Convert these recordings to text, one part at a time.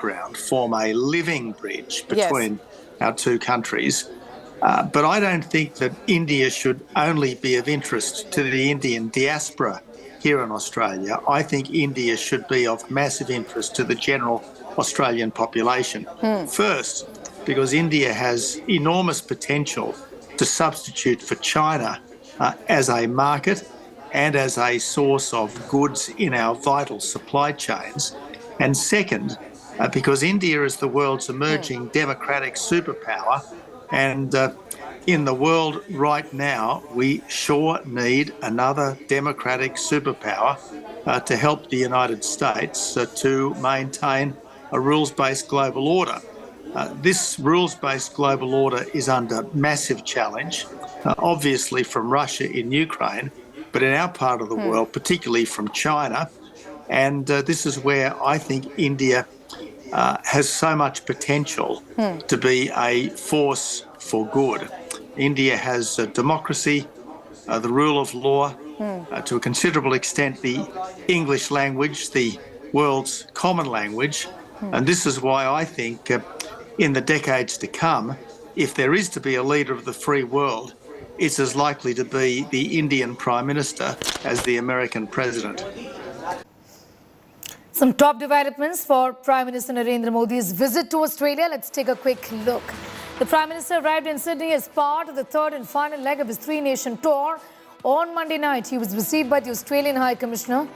ground, form a living bridge between our two countries. But I don't think that India should only be of interest to the Indian diaspora here in Australia. I think India should be of massive interest to the general Australian population. First, because India has enormous potential to substitute for China as a market and as a source of goods in our vital supply chains. And second, because India is the world's emerging democratic superpower, and in the world right now, we sure need another democratic superpower to help the United States to maintain a rules-based global order. This rules-based global order is under massive challenge, obviously from Russia in Ukraine, but in our part of the world, particularly from China. And this is where I think India has so much potential to be a force for good. India has democracy, the rule of law, to a considerable extent the English language, the world's common language. And this is why I think in the decades to come, if there is to be a leader of the free world, it's as likely to be the Indian Prime Minister as the American President. Some top developments for Prime Minister Narendra Modi's visit to Australia. Let's take a quick look. The Prime Minister arrived in Sydney as part of the third and final leg of his three-nation tour. On Monday night, he was received by the Australian High Commissioner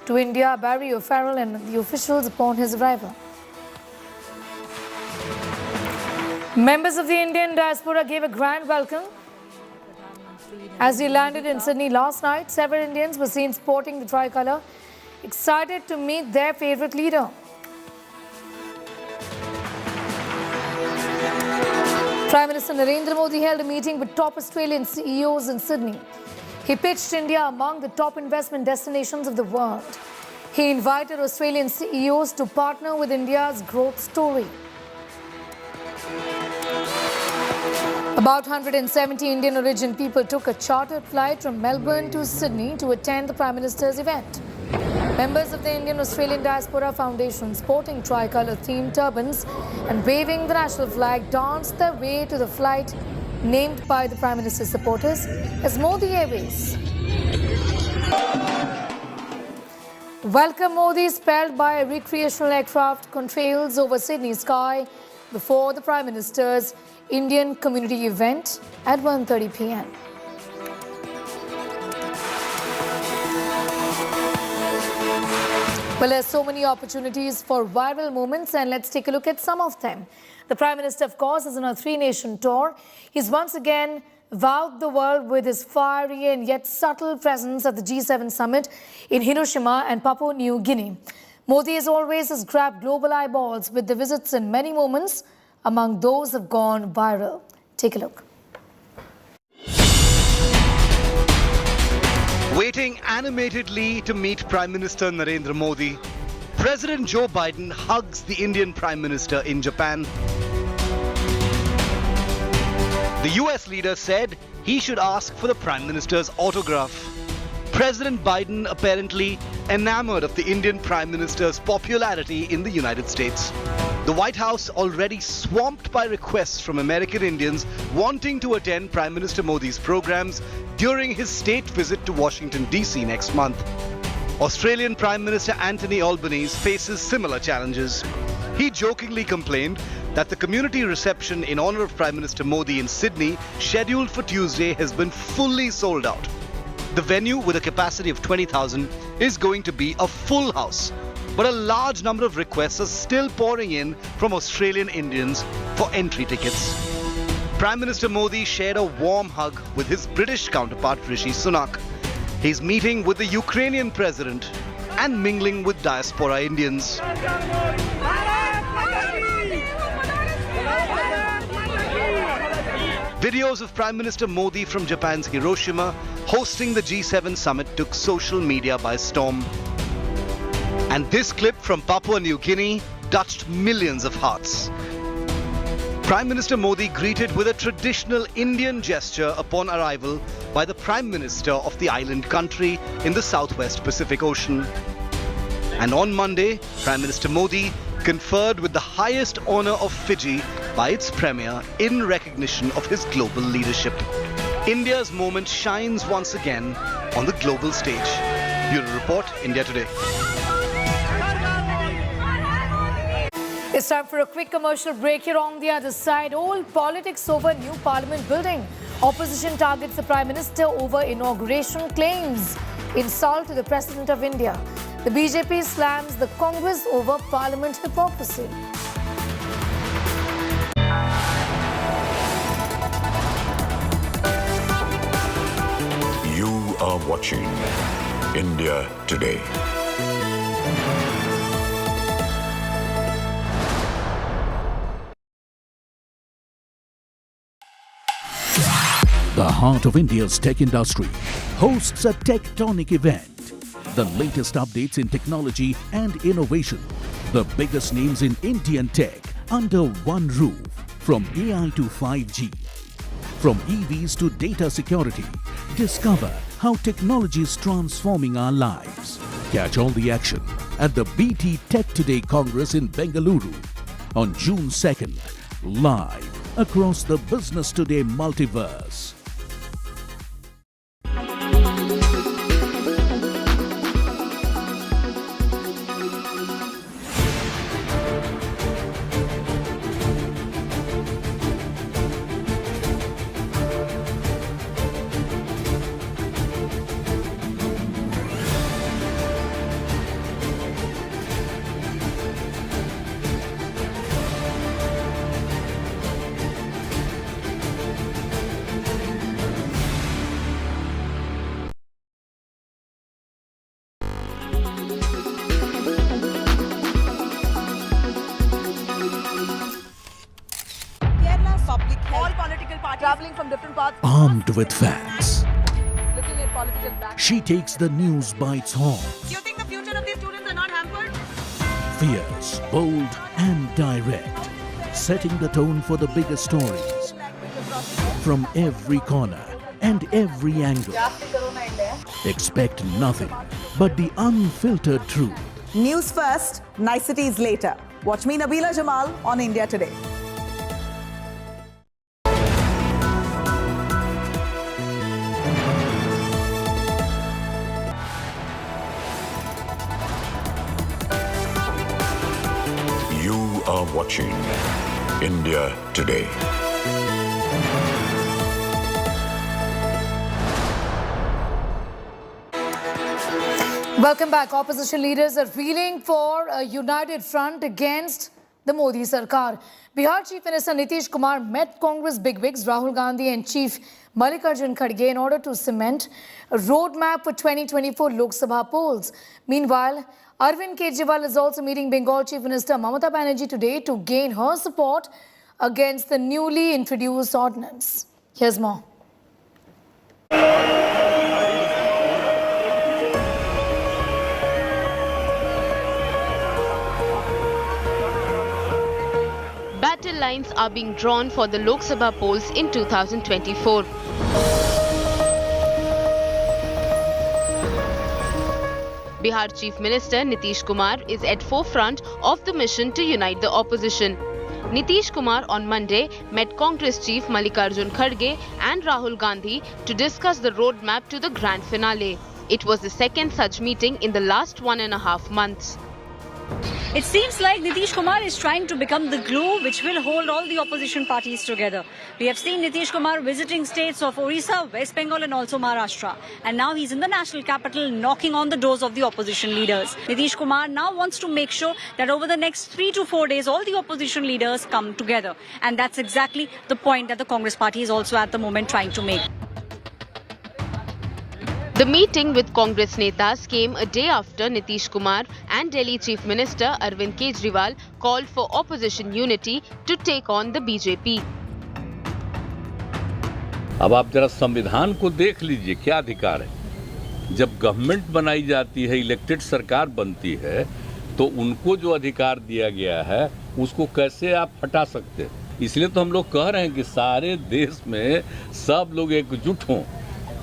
to India, Barry O'Farrell, and the officials upon his arrival. Members of the Indian diaspora gave a grand welcome. As he landed in Sydney last night, several Indians were seen sporting the tricolour, excited to meet their favourite leader. Prime Minister Narendra Modi held a meeting with top Australian CEOs in Sydney. He pitched India among the top investment destinations of the world. He invited Australian CEOs to partner with India's growth story. About 170 Indian origin people took a chartered flight from Melbourne to Sydney to attend the Prime Minister's event. Members of the Indian-Australian Diaspora Foundation, sporting tricolour-themed turbans and waving the national flag, danced their way to the flight named by the Prime Minister's supporters as Modi Airways. Welcome Modi, spelled by a recreational aircraft, contrails over Sydney sky before the Prime Minister's Indian community event at 1:30 p.m. Well, there's so many opportunities for viral moments, and let's take a look at some of them. The Prime Minister, of course, is on a three-nation tour. He's once again wowed the world with his fiery and yet subtle presence at the G7 summit in Hiroshima and Papua New Guinea. Modi, as always, has grabbed global eyeballs with the visits and many moments among those have gone viral. Take a look. Waiting animatedly to meet Prime Minister Narendra Modi, President Joe Biden hugs the Indian Prime Minister in Japan. The US leader said he should ask for the Prime Minister's autograph. President Biden apparently enamored of the Indian Prime Minister's popularity in the United States. The White House already swamped by requests from American Indians wanting to attend Prime Minister Modi's programs during his state visit to Washington, D.C. next month. Australian Prime Minister Anthony Albanese faces similar challenges. He jokingly complained that the community reception in honour of Prime Minister Modi in Sydney, scheduled for Tuesday, has been fully sold out. The venue, with a capacity of 20,000, is going to be a full house. But a large number of requests are still pouring in from Australian Indians for entry tickets. Prime Minister Modi shared a warm hug with his British counterpart Rishi Sunak. He's meeting with the Ukrainian president and mingling with diaspora Indians. Videos of Prime Minister Modi from Japan's Hiroshima hosting the G7 summit took social media by storm. And this clip from Papua New Guinea touched millions of hearts. Prime Minister Modi greeted with a traditional Indian gesture upon arrival by the Prime Minister of the island country in the Southwest Pacific Ocean. And on Monday, Prime Minister Modi conferred with the highest honor of Fiji by its premier in recognition of his global leadership. India's moment shines once again on the global stage. Bureau Report, India Today. It's time for a quick commercial break. Here on the other side, old politics over new parliament building. Opposition targets the Prime Minister over inauguration claims. Insult to the President of India. The BJP slams the Congress over parliament hypocrisy. You are watching India Today. The heart of India's tech industry hosts a tectonic event. The latest updates in technology and innovation. The biggest names in Indian tech under one roof. From AI to 5G. From EVs to data security. Discover how technology is transforming our lives. Catch all the action at the BT Tech Today Congress in Bengaluru on June 2nd. Live across the Business Today multiverse. Traveling from different parts. Armed with facts, Looking at political back. she takes the news by its horns. Do you think the future of these students are not hampered? Fierce, bold and direct. Setting the tone for the biggest stories. From every corner and every angle. Expect nothing but the unfiltered truth. News first, niceties later. Watch me, Nabila Jamal, on India Today. You are watching India Today. Welcome back. Opposition leaders are feeling for a united front against the Modi Sarkar. Bihar Chief Minister Nitish Kumar met Congress bigwigs Rahul Gandhi and Chief Mallikarjun Kharge in order to cement a roadmap for 2024 Lok Sabha polls. Meanwhile, Arvind Kejriwal is also meeting Bengal Chief Minister Mamata Banerjee today to gain her support against the newly introduced ordinance. Here's more. Battle lines are being drawn for the Lok Sabha polls in 2024. Bihar Chief Minister Nitish Kumar is at forefront of the mission to unite the opposition. Nitish Kumar on Monday met Congress Chief Mallikarjun Kharge and Rahul Gandhi to discuss the roadmap to the grand finale. It was the second such meeting in the last 1.5 months. It seems like Nitish Kumar is trying to become the glue which will hold all the opposition parties together. We have seen Nitish Kumar visiting states of Orissa, West Bengal and also Maharashtra. And now he's in the national capital knocking on the doors of the opposition leaders. Nitish Kumar now wants to make sure that over the next 3 to 4 days, all the opposition leaders come together. And that's exactly the point that the Congress party is also at the moment trying to make. The meeting with Congress netas came a day after Nitish Kumar and Delhi Chief Minister Arvind Kejriwal called for opposition unity to take on the BJP. अब आप जरा संविधान को देख लीजिए, क्या अधिकार है। जब गवर्नमेंट बनाई जाती है, इलेक्टेड सरकार बनती है, तो उनको जो अधिकार दिया गया है उसको कैसे आप हटा सकते हैं। इसलिए तो हम लोग कह रहे हैं कि सारे देश में सब लोग एकजुट हों,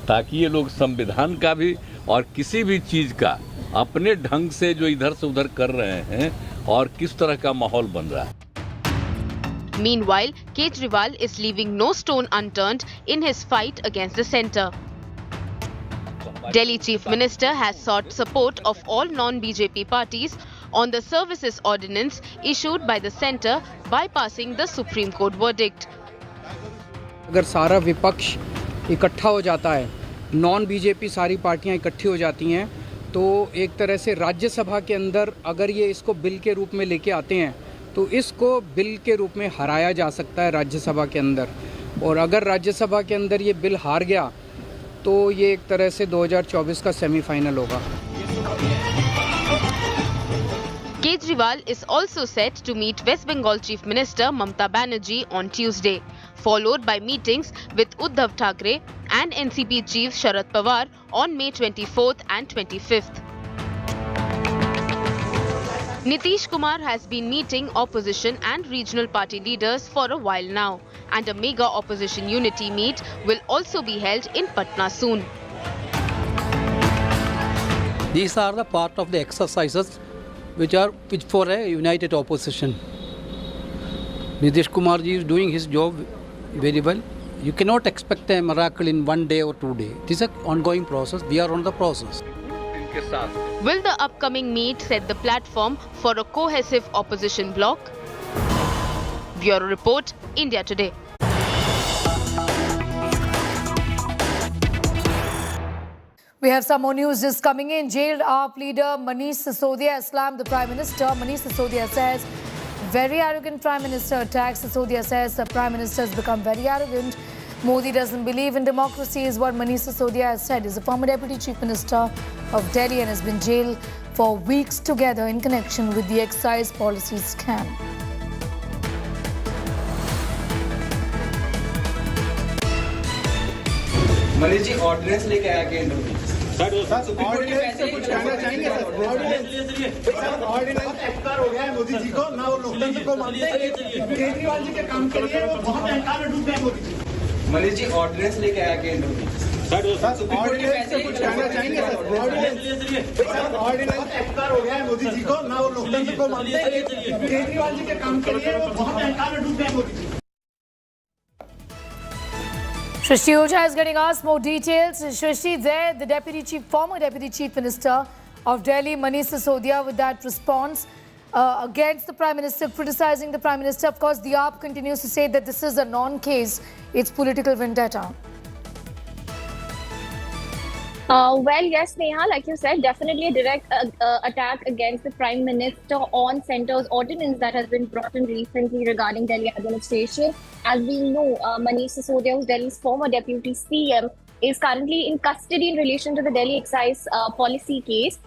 ताकि ये लोग संविधान का भी और किसी भी चीज़ का अपने ढंग से जो इधर से उधर कर रहे हैं और किस तरह का माहौल बन रहा है। Meanwhile, Kejriwal is leaving no stone unturned in his fight against the centre. Delhi Chief Minister has sought support of all non-BJP parties on the Services Ordinance issued by the centre, bypassing the Supreme Court verdict. अगर सारा विपक्ष इकट्ठा हो जाता है, non BJP सारी पार्टियां इकट्ठी हो जाती हैं, तो एक तरह से राज्यसभा के अंदर अगर ये इसको बिल के रूप में लेके आते हैं तो इसको बिल के रूप में हराया जा सकता है राज्यसभा के अंदर। और अगर राज्यसभा के अंदर ये बिल हार गया तो ये एक तरह से 2024 का सेमीफाइनल होगा। Kejriwal is also set to meet West Bengal Chief Minister Mamata Banerjee on Tuesday, followed by meetings with Uddhav Thackeray and NCP Chief Sharad Pawar on May 24th and 25th. Nitish Kumar has been meeting opposition and regional party leaders for a while now, and a mega opposition unity meet will also be held in Patna soon. These are the part of the exercises which for a united opposition. Nitish Kumar ji is doing his job very well. You cannot expect a miracle in 1 day or 2 days. It is an ongoing process. We are on the process. Will the upcoming meet set the platform for a cohesive opposition bloc? Bureau Report, India Today. We have some more news just coming in. Jailed AAP leader Manish Sisodia has slammed the Prime Minister. Manish Sisodia says, very arrogant Prime Minister attacks. Sisodia says the Prime Minister has become very arrogant. Modi doesn't believe in democracy is what Manish Sisodia has said. He's a former Deputy Chief Minister of Delhi and has been jailed for weeks together in connection with the excise policy scam. Manish ji ordinance लेके आया केंद्र में sir ordinance से कुछ कहना चाहेंगे sir ordinance expire हो गया है मोदी जी को ना वो लोकतंत्र को मानते हैं केजरीवाल जी के काम के लिए वो बहुत अहंकार में डूब गए मोदी जी मनीष जी ऑर्डिनेंस लेके आया केंद्र में सर ऑर्डिनेंस से कुछ कहना चाहेंगे सर ऑर्डिनेंस एक्सपायर हो गया है मोदी जी को ना वो लोकतंत्र को मानते हैं केजरीवाल जी के काम के लिए वो बहुत अहंकार में डूब गए Modi ji. Shrishti Oja is getting asked more details. Shrishti, there, the former Deputy Chief Minister of Delhi, Manish Sisodia, with that response against the Prime Minister, criticizing the Prime Minister. Of course, the AAP continues to say that this is a non-case. It's political vendetta. Well, yes, Neha, like you said, definitely a direct attack against the Prime Minister on Centre's ordinance that has been brought in recently regarding Delhi administration. As we know, Manish Sisodia, who's Delhi's former Deputy CM, is currently in custody in relation to the Delhi excise policy case.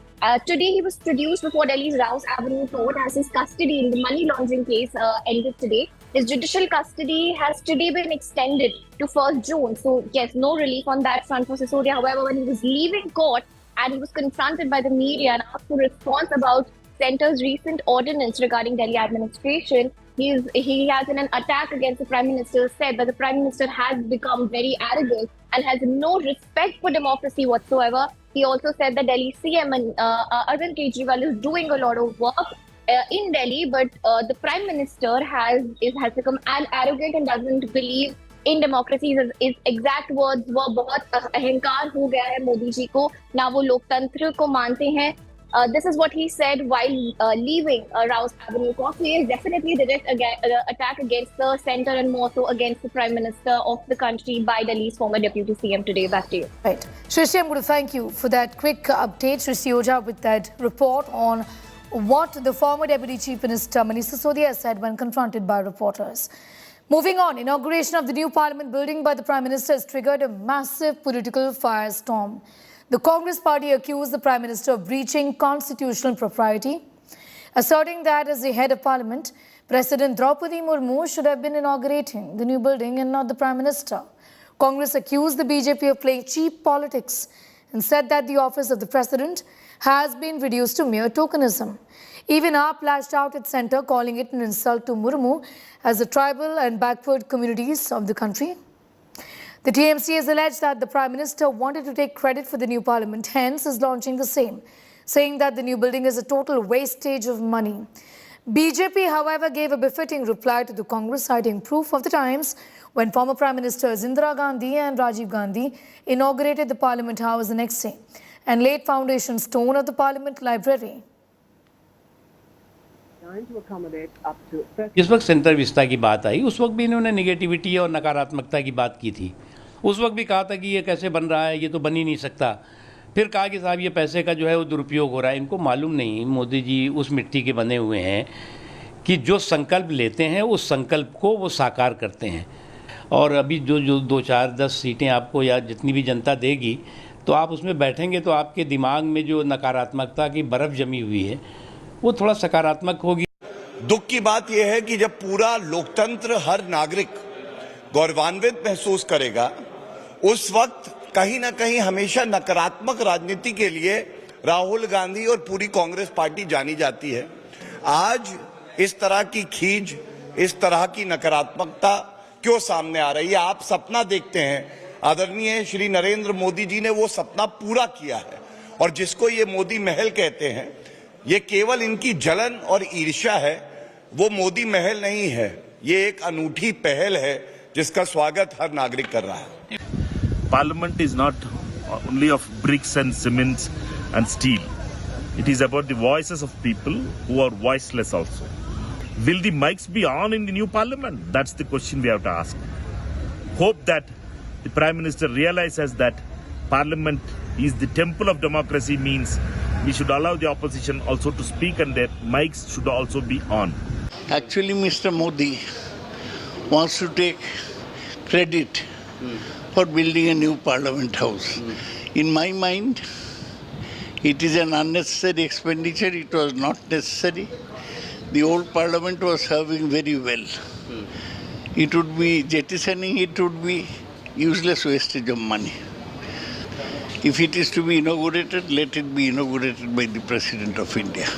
Today, he was produced before Delhi's Rouse Avenue Court as his custody in the money laundering case ended today. His judicial custody has today been extended to 1st June. So, yes, no relief on that front for Sisodia. However, when he was leaving court and he was confronted by the media and asked for a response about Centre's recent ordinance regarding Delhi administration, he has in an attack against the Prime Minister said that the Prime Minister has become very arrogant and has no respect for democracy whatsoever. He also said that Delhi CM and Arvind Kejriwal is doing a lot of work in Delhi, but the Prime Minister has become arrogant and doesn't believe in democracy. His exact words were बहुत अहंकार हो गया है मोदी जी को, ना वो लोकतंत्र को मानते हैं. This is what he said while leaving Rouse Avenue Court. So he is definitely a direct attack against the centre and more so against the Prime Minister of the country by Delhi's former Deputy CM today. Back to you. Right. Shrishti, I'm going to thank you for that quick update. Shrishti Oja with that report on what the former Deputy Chief Minister Manish Sisodia said when confronted by reporters. Moving on, inauguration of the new Parliament building by the Prime Minister has triggered a massive political firestorm. The Congress party accused the Prime Minister of breaching constitutional propriety, asserting that as the head of Parliament, President Draupadi Murmu should have been inaugurating the new building and not the Prime Minister. Congress accused the BJP of playing cheap politics and said that the office of the President has been reduced to mere tokenism. Even AAP lashed out at centre, calling it an insult to Murmu as the tribal and backward communities of the country. The TMC has alleged that the Prime Minister wanted to take credit for the new Parliament, hence is launching the same, saying that the new building is a total wastage of money. BJP, however, gave a befitting reply to the Congress, citing proof of the times when former Prime Ministers Indira Gandhi and Rajiv Gandhi inaugurated the Parliament House the next day and laid foundation stone of the Parliament Library. जिस वक्त centre vista की बात आई उस वक्त भी इन्होंने negativity और नकारात्मकता की बात की थी। उस वक्त भी कहा था कि ये कैसे बन रहा है, ये तो बन ही नहीं सकता। फिर कहा कि साहब ये पैसे का जो है वो दुरुपयोग हो रहा है। इनको मालूम नहीं, मोदी जी उस मिट्टी के बने हुए हैं कि जो संकल्प लेते हैं उस संकल्प को वो साकार करते हैं। और अभी जो 2, 4, 10 सीटें आपको या जितनी भी जनता देगी तो आप उसमें बैठेंगे तो आपके दिमाग में जो नकारात्मकता की बर्फ़ जमी हुई है वो थोड़ा सकारात्मक होगी। दुख की बात यह है कि जब पूरा लोकतंत्र हर नागरिक गौरवान्वित महसूस करेगा उस वक्त कहीं ना कहीं हमेशा नकारात्मक राजनीति के लिए राहुल गांधी और पूरी कांग्रेस पार्टी जानी जाती है। आज इस तरह की खींच, इस तरह की नकारात्मकता क्यों सामने आ रही है? आप सपना देखते हैं, आदरणीय श्री नरेंद्र मोदी जी ने वो सपना पूरा किया है और जिसको ये मोदी महल कहते हैं, ये केवल इनकी जलन और ईर्ष्या है, वो मोदी महल नहीं है। ये एक अनूठी पहल है जिसका स्वागत हर नागरिक कर रहा है। Parliament is not only of bricks and cements and steel. It is about the voices of people who are voiceless also. Will the mics be on in the new Parliament? That's the question we have to ask. Hope that the Prime Minister realizes that Parliament is the temple of democracy, means we should allow the opposition also to speak and their mics should also be on. Actually, Mr. Modi wants to take credit for building a new Parliament House. In my mind, it is an unnecessary expenditure. It was not necessary. The old Parliament was serving very well. It would be jettisoning, it would be useless wastage of money. If it is to be inaugurated, let it be inaugurated by the President of India.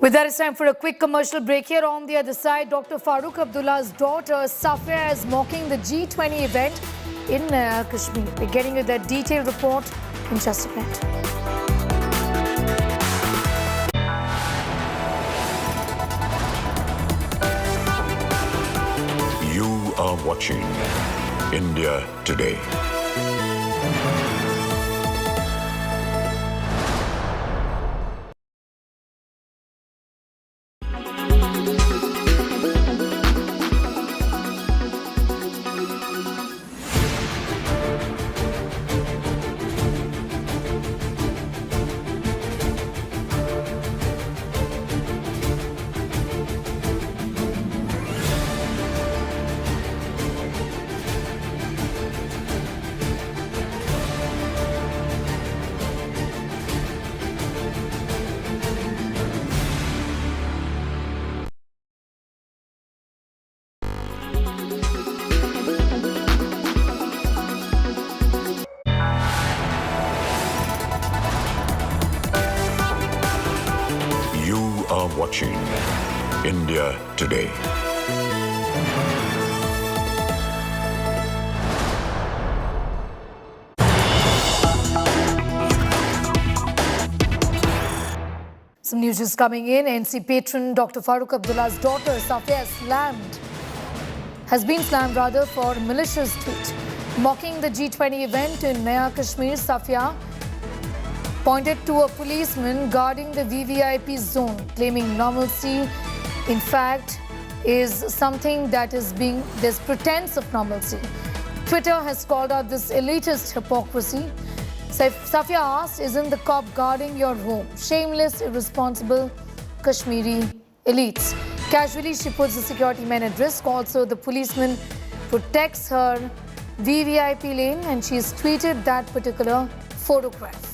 With that, it's time for a quick commercial break. Here on the other side, Dr. Farooq Abdullah's daughter, Safia, is mocking the G20 event in Kashmir. We're getting you that detailed report in just a minute. You are watching India Today. Watching India Today. Some news is coming in. NC patron Dr. Farooq Abdullah's daughter Safia has been slammed for malicious tweet mocking the G20 event in Naya Kashmir. Safia pointed to a policeman guarding the VVIP zone, claiming normalcy, in fact, is something that is there's pretense of normalcy. Twitter has called out this elitist hypocrisy. Safia asked, isn't the cop guarding your home? Shameless, irresponsible Kashmiri elites. Casually, she puts the security men at risk. Also, the policeman protects her VVIP lane, and she's tweeted that particular photograph.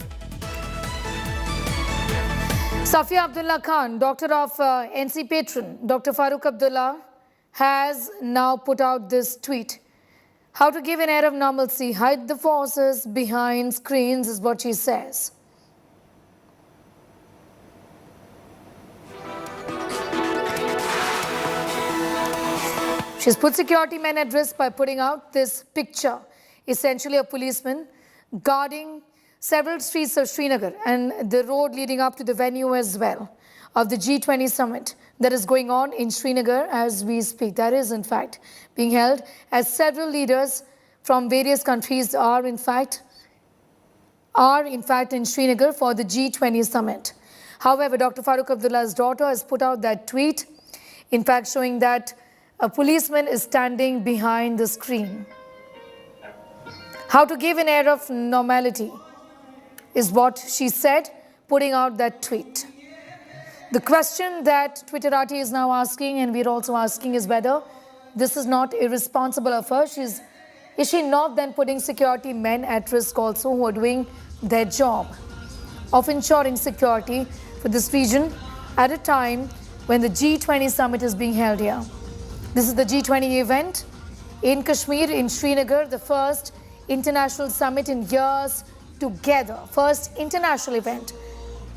Safia Abdullah Khan, daughter of NC patron Dr. Farooq Abdullah, has now put out this tweet. How to give an air of normalcy, hide the forces behind screens is what she says. She's put security men at risk by putting out this picture, essentially a policeman guarding several streets of Srinagar and the road leading up to the venue as well. of the G20 summit that is going on in Srinagar as we speak. That is, in fact, being held as several leaders from various countries are in fact in Srinagar for the G20 summit. However, Dr. Farooq Abdullah's daughter has put out that tweet, in fact showing that a policeman is standing behind the screen. How to give an air of normality is what she said, putting out that tweet. The question that Twitterati is now asking, and we're also asking, is whether this is not irresponsible of her. Is she not then putting security men at risk also, who are doing their job of ensuring security for this region at a time when the G20 summit is being held here? This is the G20 event in Kashmir, in Srinagar, the first international summit in years together. First international event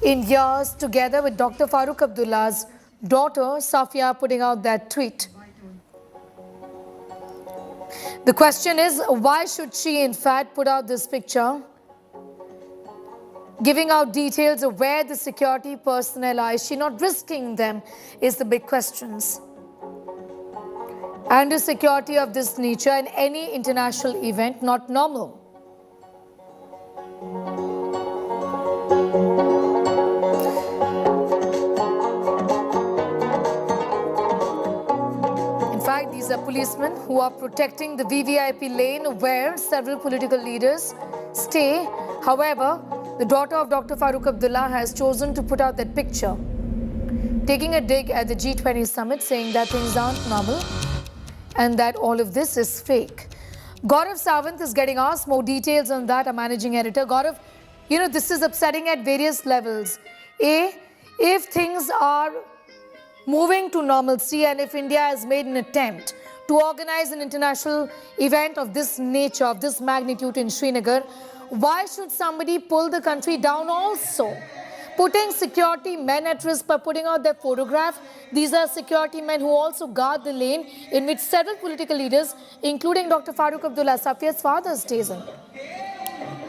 in years together, with Dr. Farooq Abdullah's daughter, Safia, putting out that tweet. The question is, why should she in fact put out this picture, giving out details of where the security personnel are? Is she not risking them, is the big questions. And is security of this nature in any international event not normal? In fact, these are policemen who are protecting the VVIP lane where several political leaders stay. However, the daughter of Dr. Farooq Abdullah has chosen to put out that picture, taking a dig at the G20 summit, saying that things aren't normal and that all of this is fake. Gaurav Sawant is getting asked more details on that, a managing editor. Gaurav, this is upsetting at various levels. A, if things are moving to normalcy and if India has made an attempt to organize an international event of this nature, of this magnitude in Srinagar, why should somebody pull the country down also? Putting security men at risk by putting out their photograph. These are security men who also guard the lane in which several political leaders, including Dr. Farooq Abdullah, Safia's father, stays in.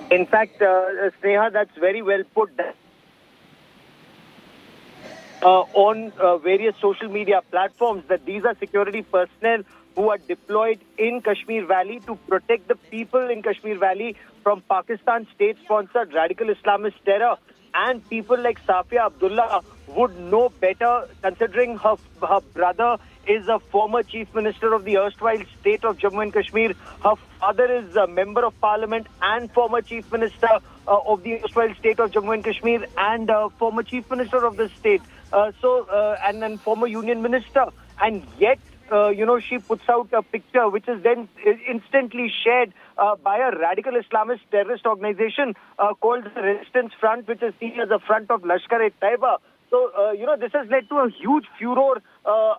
In fact, Sneha, that's very well put. On various social media platforms, that these are security personnel who are deployed in Kashmir Valley to protect the people in Kashmir Valley from Pakistan state-sponsored radical Islamist terror. And people like Safia Abdullah would know better, considering her brother is a former chief minister of the erstwhile state of Jammu and Kashmir. Her father is a member of parliament and former chief minister of the erstwhile state of Jammu and Kashmir, and former chief minister of the state. And then former union minister. And yet, she puts out a picture which is then instantly shared by a radical Islamist terrorist organization called the Resistance Front, which is seen as a front of Lashkar-e-Taiba. So, this has led to a huge furor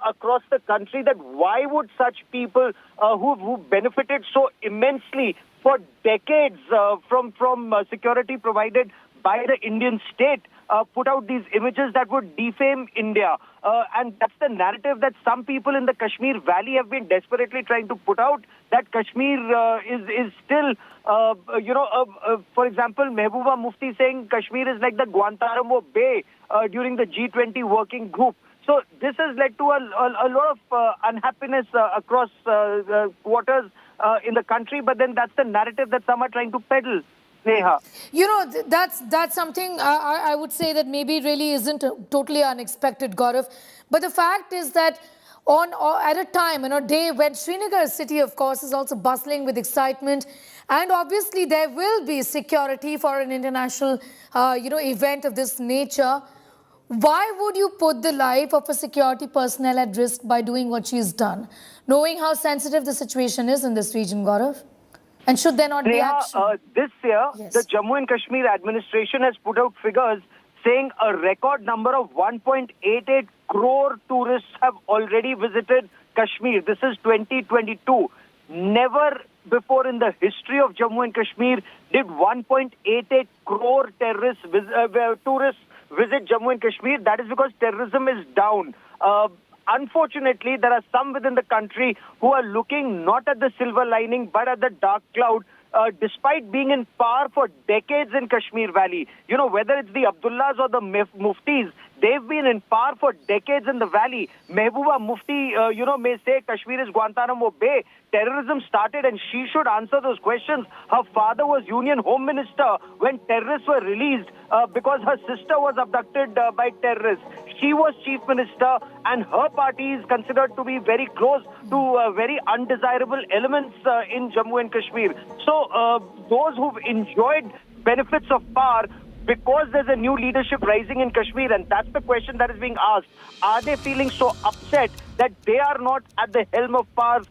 across the country, that why would such people who benefited so immensely for decades from security provided by the Indian state put out these images that would defame India. And that's the narrative that some people in the Kashmir Valley have been desperately trying to put out, that Kashmir is still, for example, Mehbooba Mufti saying Kashmir is like the Guantanamo Bay during the G20 working group. So this has led to a lot of unhappiness across quarters in the country, but then that's the narrative that some are trying to peddle. Neha. That's something I would say that maybe really isn't totally unexpected, Gaurav. But the fact is that at a time, a day when Srinagar city, of course, is also bustling with excitement, and obviously there will be security for an international, event of this nature. Why would you put the life of a security personnel at risk by doing what she's done, knowing how sensitive the situation is in this region, Gaurav? And should there not be action? This year, the Jammu and Kashmir administration has put out figures saying a record number of 1.88 crore tourists have already visited Kashmir. This is 2022. Never before in the history of Jammu and Kashmir did 1.88 crore tourists visit Jammu and Kashmir. That is because terrorism is down. Unfortunately, there are some within the country who are looking not at the silver lining but at the dark cloud, despite being in power for decades in Kashmir Valley. Whether it's the Abdullahs or the Muftis, They've been in power for decades in the valley. Mehbooba Mufti, may say Kashmir is Guantanamo Bay. Terrorism started and she should answer those questions. Her father was Union Home Minister when terrorists were released because her sister was abducted by terrorists. She was Chief Minister and her party is considered to be very close to very undesirable elements in Jammu and Kashmir. So those who've enjoyed benefits of power because there's a new leadership rising in Kashmir, and that's the question that is being asked. Are they feeling so upset that they are not at the helm of power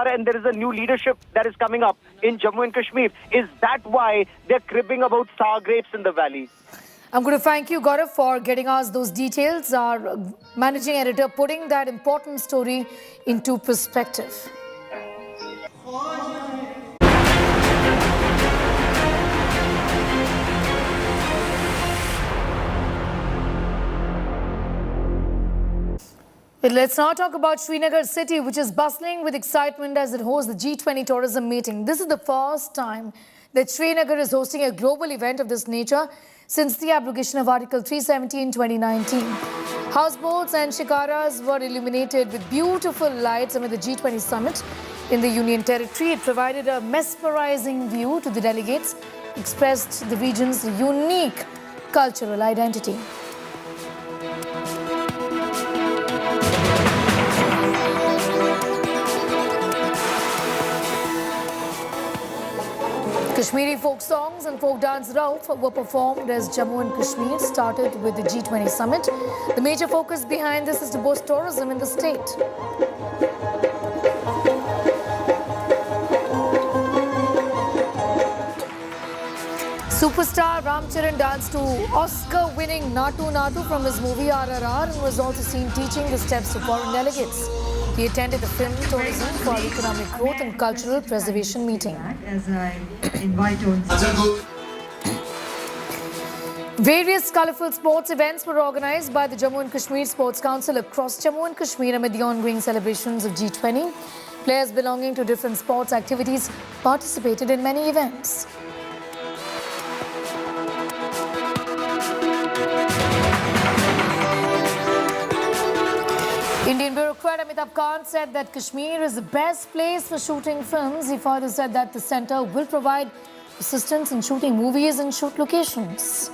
and there is a new leadership that is coming up in Jammu and Kashmir? Is that why they're cribbing about sour grapes in the valley? I'm going to thank you, Gaurav, for getting us those details. Our managing editor putting that important story into perspective. Let's now talk about Srinagar city, which is bustling with excitement as it hosts the G20 tourism meeting. This is the first time that Srinagar is hosting a global event of this nature since the abrogation of Article 370 in 2019. Houseboats and shikaras were illuminated with beautiful lights amid the G20 summit in the Union Territory. It provided a mesmerizing view to the delegates, expressed the region's unique cultural identity. Kashmiri folk songs and folk dance Rauf were performed as Jammu and Kashmir started with the G20 summit. The major focus behind this is to boost tourism in the state. Superstar Ram Charan danced to Oscar-winning Natu Natu from his movie RRR and was also seen teaching the steps to foreign delegates. He attended the Film, Tourism for Economic Growth and Cultural Preservation meeting. As I invite on. Various colourful sports events were organised by the Jammu and Kashmir Sports Council across Jammu and Kashmir amid the ongoing celebrations of G20. Players belonging to different sports activities participated in many events. Indian bureaucrat Amitabh Khan said that Kashmir is the best place for shooting films. He further said that the centre will provide assistance in shooting movies and shoot locations.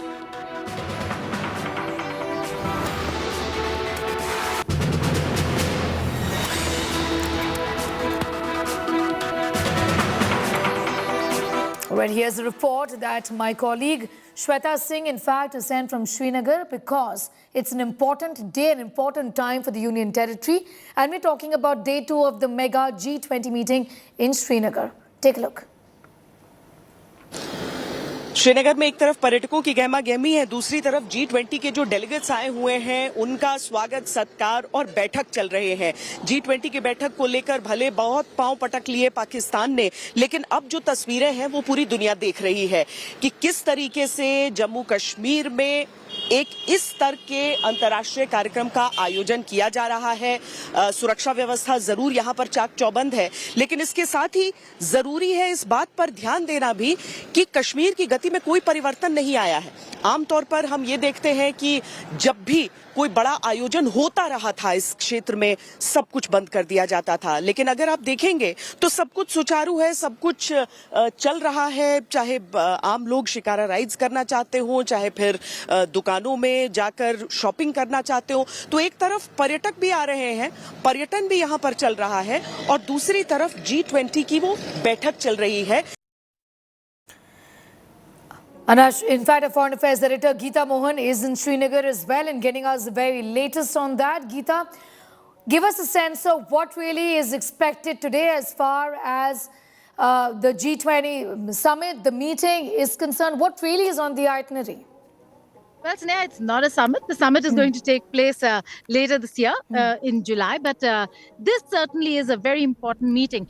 Well, here's a report that my colleague Shweta Singh, in fact, is sent from Srinagar because it's an important day, an important time for the Union Territory. And we're talking about day 2 of the mega G20 meeting in Srinagar. Take a look. Srinagar में एक तरफ पर्यटकों की गहमा गहमी है, दूसरी तरफ G20 के जो डेलीगेट्स आए हुए हैं उनका स्वागत सत्कार और बैठक चल रहे हैं। G20 की बैठक को लेकर भले बहुत पांव पटक लिए पाकिस्तान ने, लेकिन अब जो तस्वीरें हैं वो पूरी दुनिया देख रही है कि किस तरीके से जम्मू कश्मीर में एक इस स्तर के अंतर्राष्ट्रीय कार्यक्रम का आयोजन किया जा रहा है। सुरक्षा व्यवस्था जरूर यहां पर चाक चौबंद है, लेकिन इसके साथ ही जरूरी है इस बात पर ध्यान देना भी कि कश्मीर की गति में कोई परिवर्तन नहीं आया है। आमतौर पर हम ये देखते हैं कि जब भी कोई बड़ा आयोजन होता रहा था इस क्षेत्र में सब कुछ बंद कर दिया जाता था, लेकिन अगर आप देखेंगे तो सब कुछ सुचारू है, सब कुछ चल रहा है। चाहे आम लोग शिकारा राइड्स करना चाहते हो, चाहे फिर दुकानों में जाकर शॉपिंग करना चाहते हो, तो एक तरफ पर्यटक भी आ रहे हैं, पर्यटन भी यहाँ पर चल रहा है और दूसरी तरफ G20 की वो बैठक चल रही है। Anash, in fact, a foreign affairs editor, Geeta Mohan, is in Srinagar as well and getting us the very latest on that. Geeta, give us a sense of what really is expected today as far as the G20 summit, the meeting is concerned. What really is on the itinerary? Well, Sneha, it's not a summit. The summit is going to take place later this year in July, but this certainly is a very important meeting.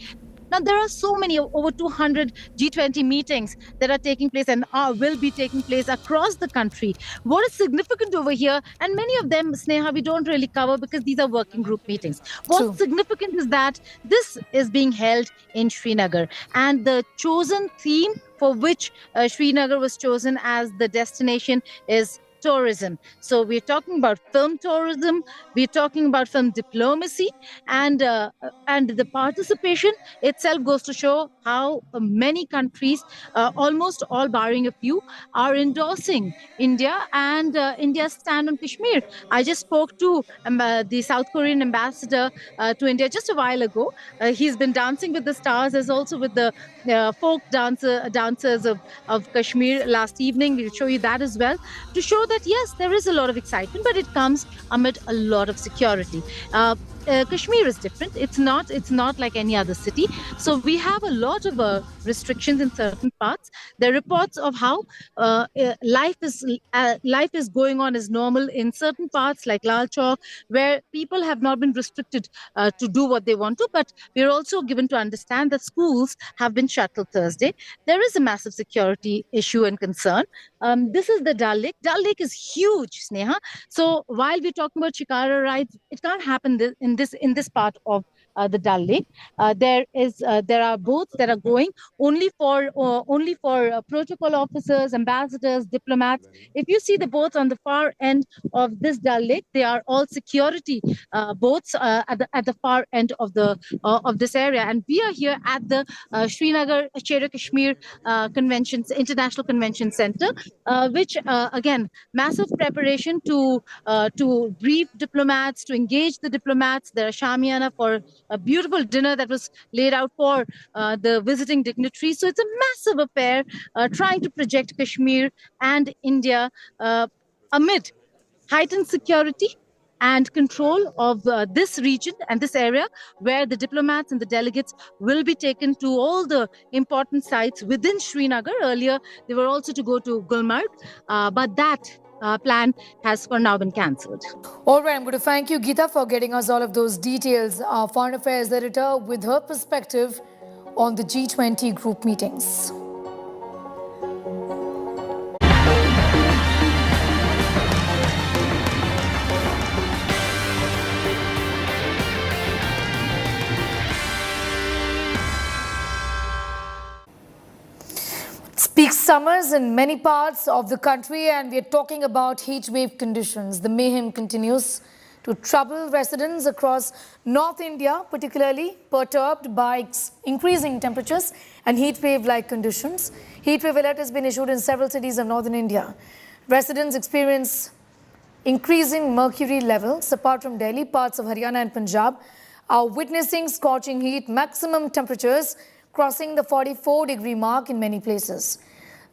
Now, there are so many, over 200 G20 meetings that are taking place and will be taking place across the country. What is significant over here, and many of them, Sneha, we don't really cover because these are working group meetings. What's significant is that this is being held in Srinagar, and the chosen theme for which Srinagar was chosen as the destination is tourism. So we're talking about film tourism, we're talking about film diplomacy, and the participation itself goes to show how many countries, almost all barring a few, are endorsing India and India's stand on Kashmir. I just spoke to the South Korean ambassador to India just a while ago. He's been dancing with the stars, as also with the folk dancers of Kashmir last evening. We'll show you that as well, to show that yes, there is a lot of excitement, but it comes amid a lot of security. Kashmir is different. It's not like any other city. So we have a lot of restrictions in certain parts. There are reports of how life is going on as normal in certain parts like Lal Chowk, where people have not been restricted to do what they want to. But we're also given to understand that schools have been shut till Thursday. There is a massive security issue and concern. This is the Dal Lake. Dal Lake is huge, Sneha. So while we're talking about shikara rides, it can't happen in this part of the Dal Lake. There are boats that are going only for protocol officers, ambassadors, diplomats. If you see the boats on the far end of this Dal Lake, they are all security boats at the far end of this area. And we are here at the Srinagar Sher Kashmir International Convention Center, which again, massive preparation to brief diplomats, to engage the diplomats. There are shamiana for a beautiful dinner that was laid out for the visiting dignitaries. So it's a massive affair trying to project Kashmir and India amid heightened security and control of this region and this area, where the diplomats and the delegates will be taken to all the important sites within Srinagar. Earlier, they were also to go to Gulmarg, but that plan has for now been cancelled. All right, I'm going to thank you, Geeta, for getting us all of those details. Our Foreign Affairs editor with her perspective on the G20 group meetings. Peak summers in many parts of the country, and we are talking about heat wave conditions. The mayhem continues to trouble residents across North India, particularly perturbed by increasing temperatures and heat wave-like conditions. Heat wave alert has been issued in several cities of northern India. Residents experience increasing mercury levels. Apart from Delhi, parts of Haryana and Punjab are witnessing scorching heat, maximum temperatures crossing the 44-degree mark in many places.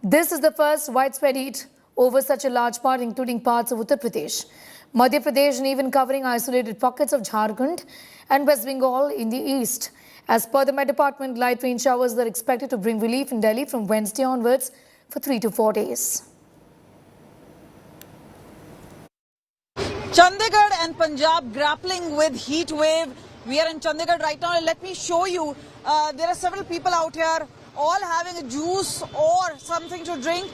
This is the first widespread heat over such a large part, including parts of Uttar Pradesh, Madhya Pradesh, and even covering isolated pockets of Jharkhand and West Bengal in the east. As per the Met Department, light rain showers are expected to bring relief in Delhi from Wednesday onwards for 3 to 4 days. Chandigarh and Punjab grappling with heat wave. We are in Chandigarh right now. Let me show you. There are several people out here, all having a juice or something to drink.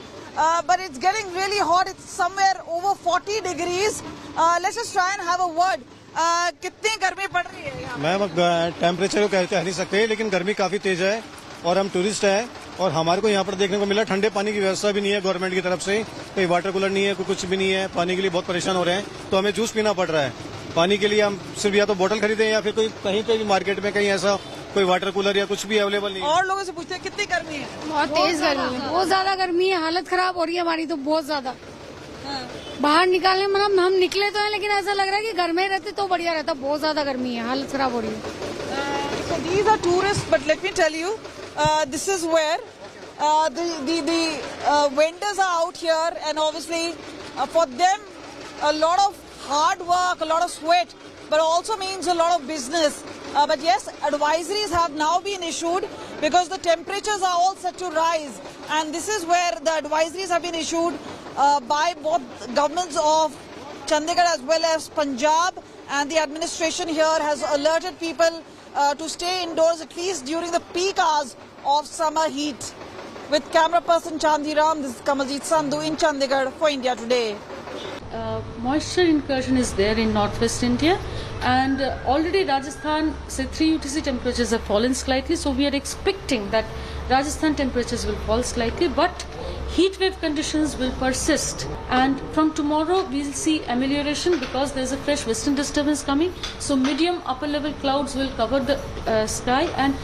But it's getting really hot. It's somewhere over 40 degrees. Let's just try and have a word. कितनी गर्मी पड़ रही है यहाँ? Ma'am temperature को कह नहीं सकते, लेकिन गर्मी काफी तेज है और हम टूरिस्ट हैं और हमारे को यहाँ पर देखने को मिला ठंडे पानी की व्यवस्था भी नहीं है गवर्नमेंट की तरफ से, कोई वाटर कूलर नहीं है, कोई कुछ भी नहीं है, पानी के लिए बहुत परेशान हो रहे हैं, तो हमें जूस पीना पड़ रहा है। पानी के लिए हम सिर्फ या तो बोतल खरीदें या फिर कोई कहीं पे भी मार्केट में कहीं ऐसा कोई वाटर कूलर या कुछ भी अवेलेबल नहीं है। और लोगों से पूछते हैं कितनी गर्मी है? बहुत तेज गर्मी है, बहुत ज्यादा गर्मी है, हालत खराब हो रही है हमारी तो बहुत ज्यादा। बाहर निकालने मतलब हम निकले तो हैं, लेकिन ऐसा लग रहा है कि घर में रहते तो बढ़िया रहता, बहुत ज्यादा गर्मी है, हालत खराब हो रही है। So these are tourists, but let me tell you, this is where the vendors are out here, and obviously for them a lot of hard work, a lot of sweat, but also means a lot of business. But yes, advisories have now been issued because the temperatures are all set to rise, and this is where the advisories have been issued by both governments of Chandigarh as well as Punjab, and the administration here has alerted people to stay indoors at least during the peak hours of summer heat. With camera person Chandhiram, this is Kamaljeet Sandhu in Chandigarh for India Today. Moisture incursion is there in northwest India, and already Rajasthan, say 3 UTC temperatures have fallen slightly, so we are expecting that Rajasthan temperatures will fall slightly, but heat wave conditions will persist, and from tomorrow we'll see amelioration because there's a fresh western disturbance coming. So medium upper level clouds will cover the sky, and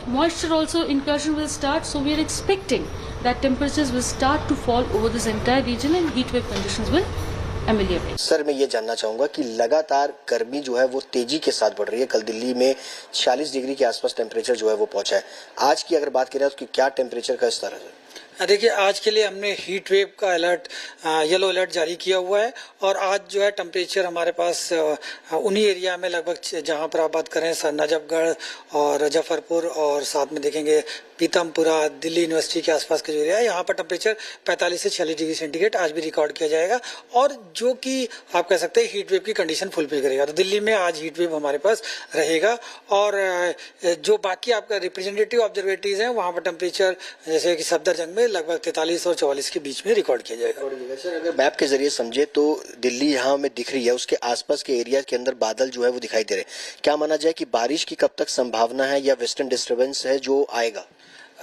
moisture also incursion will start. So we are expecting that temperatures will start to fall over this entire region and heat wave conditions will ameliorate. Sir मैं ये जानना चाहूँगा कि लगातार गर्मी जो है वो तेजी के साथ बढ़ रही है। कल दिल्ली में 46 डिग्री के आसपास टेम्परेचर जो है वो पहुंचा है। आज की अगर बात करें तो क्या टेम्परेचर का स्तर है? देखिए, आज के लिए हमने हीट वेव का अलर्ट, येलो अलर्ट जारी किया हुआ है, और आज जो है टेम्परेचर हमारे पास उन्हीं एरिया में लगभग जहां पर आप बात करें नजफगढ़ और जफरपुर, और साथ में देखेंगे पीतमपुरा, दिल्ली यूनिवर्सिटी के आसपास के जो एरिया है, यहाँ पर टेम्परेचर 45 से 46 डिग्री सेंटीग्रेड आज भी रिकॉर्ड किया जाएगा, और जो कि आप कह सकते हैं हीट वेव की कंडीशन फुलफिल करेगा। तो दिल्ली में आज हीट वेव हमारे पास रहेगा, और जो बाकी आपका रिप्रेजेंटेटिव ऑब्जर्वेटरीज हैं वहाँ पर टेम्परेचर जैसे कि सफदरजंग में लगभग 43 और 44 के बीच में रिकॉर्ड किया जाएगा। सर अगर मैप के जरिए समझे तो दिल्ली यहाँ में दिख रही है, उसके आसपास के एरिया के अंदर बादल जो है वो दिखाई दे रहे हैं। क्या माना जाए कि बारिश की कब तक संभावना है या वेस्टर्न डिस्टर्बेंस है जो आएगा?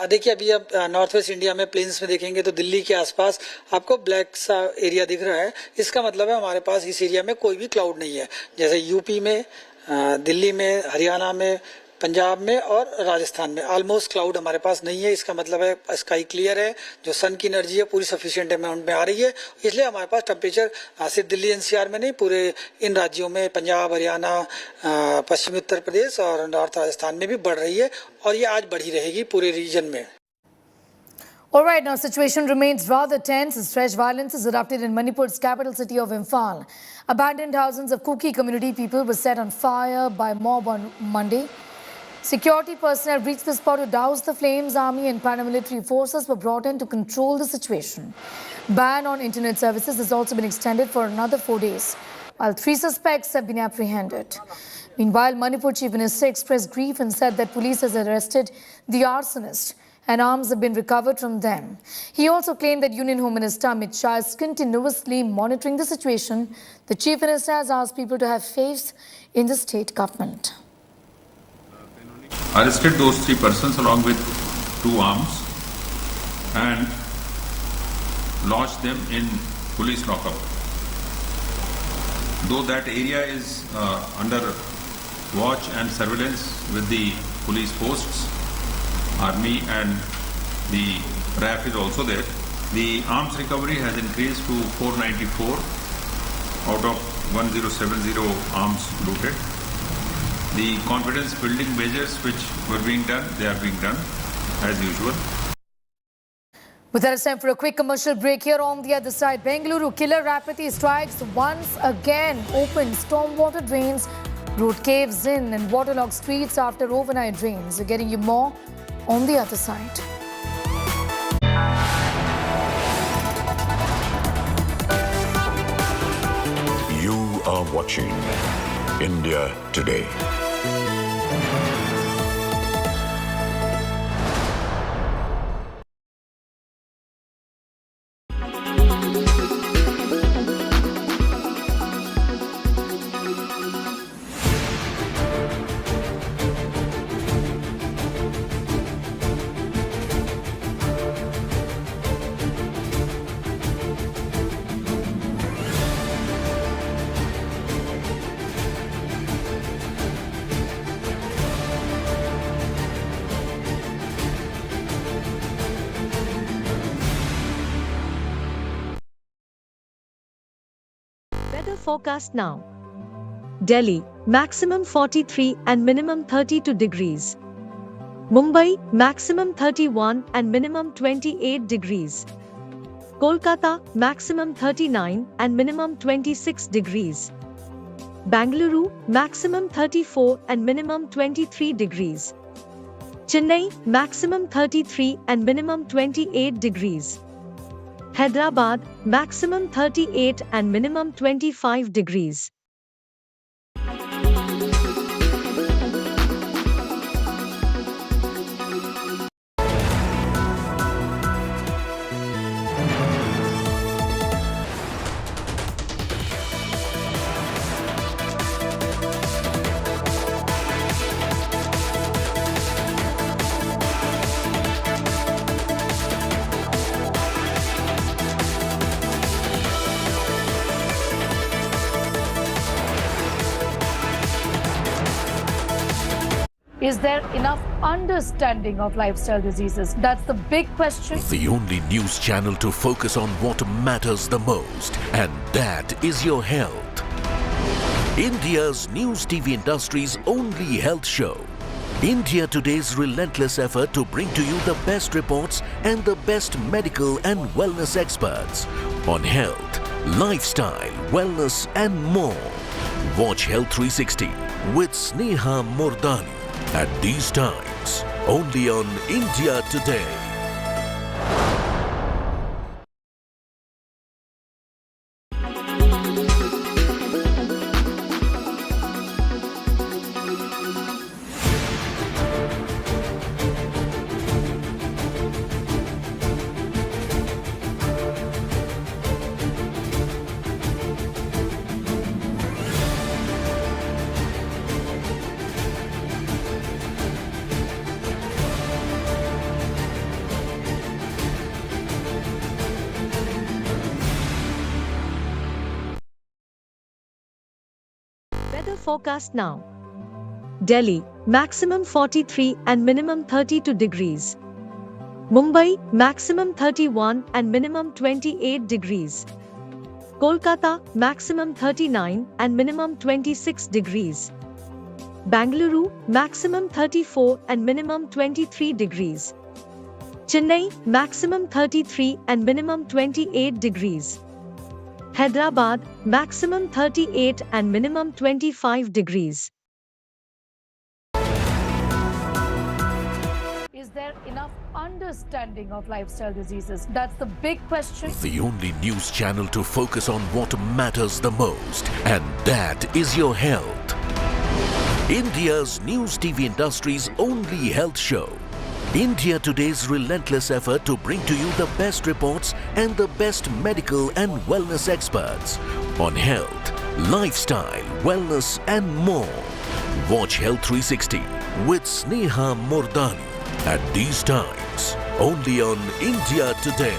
देखिए, अभी आप नॉर्थ वेस्ट इंडिया में प्लेन्स में देखेंगे तो दिल्ली के आसपास आपको ब्लैक सा एरिया दिख रहा है। इसका मतलब है हमारे पास इस एरिया में कोई भी क्लाउड नहीं है। जैसे यूपी में, दिल्ली में, हरियाणा में, पंजाब में और राजस्थान में ऑलमोस्ट क्लाउड हमारे पास नहीं है। इसका मतलब है स्काई क्लियर है, जो सन की एनर्जी है पूरी सफिशिएंट अमाउंट में आ रही है। इसलिए हमारे पास टेम्परेचर सिर्फ दिल्ली एनसीआर में नहीं, पूरे इन राज्यों में, पंजाब, हरियाणा, पश्चिमी उत्तर प्रदेश और नॉर्थ राजस्थान में भी बढ़ रही है, और ये आज बढ़ी रहेगी पूरे रीजन में। All right, now situation remains rather tense as fresh violence has erupted in Manipur's capital city of Imphal. Abandoned thousands of Kuki community people were set on fire by mob on Monday. Security personnel reached the spot to douse the flames. Army and paramilitary forces were brought in to control the situation. Ban on internet services has also been extended for another 4 days, while 3 suspects have been apprehended. Meanwhile, Manipur Chief Minister expressed grief and said that police has arrested the arsonist and arms have been recovered from them. He also claimed that Union Home Minister Amit Shah is continuously monitoring the situation. The Chief Minister has asked people to have faith in the state government. Arrested those 3 persons along with 2 arms and lodged them in police lockup. Though that area is under watch and surveillance with the police posts, army and the RAF is also there, the arms recovery has increased to 494 out of 1070 arms looted. The confidence building measures which were being done, they are being done as usual. With that, it's time for a quick commercial break. Here on the other side, Bengaluru killer rapidly strikes once again. Open stormwater drains, road caves in and waterlogged streets after overnight rains. We're getting you more on the other side. You are watching India Today. Weather forecast now. Delhi, maximum 43 and minimum 32 degrees. Mumbai, maximum 31 and minimum 28 degrees. Kolkata, maximum 39 and minimum 26 degrees. Bengaluru, maximum 34 and minimum 23 degrees. Chennai, maximum 33 and minimum 28 degrees. Hyderabad, maximum 38 and minimum 25 degrees. Is there enough understanding of lifestyle diseases? That's the big question. The only news channel to focus on what matters the most, and that is your health. India's news TV industry's only health show. India Today's relentless effort to bring to you the best reports and the best medical and wellness experts on health, lifestyle, wellness and more. Watch Health 360 with Sneha Mordani at these times, only on India Today. Weather forecast now. Delhi, maximum 43 and minimum 32 degrees. Mumbai, maximum 31 and minimum 28 degrees. Kolkata, maximum 39 and minimum 26 degrees. Bengaluru, maximum 34 and minimum 23 degrees. Chennai, maximum 33 and minimum 28 degrees. Hyderabad, maximum 38 and minimum 25 degrees. Is there enough understanding of lifestyle diseases? That's the big question. The only news channel to focus on what matters the most, and that is your health. India's news TV industry's only health show. India Today's relentless effort to bring to you the best reports and the best medical and wellness experts on health, lifestyle, wellness and more. Watch Health 360 with Sneha Mordani at these times, only on India Today.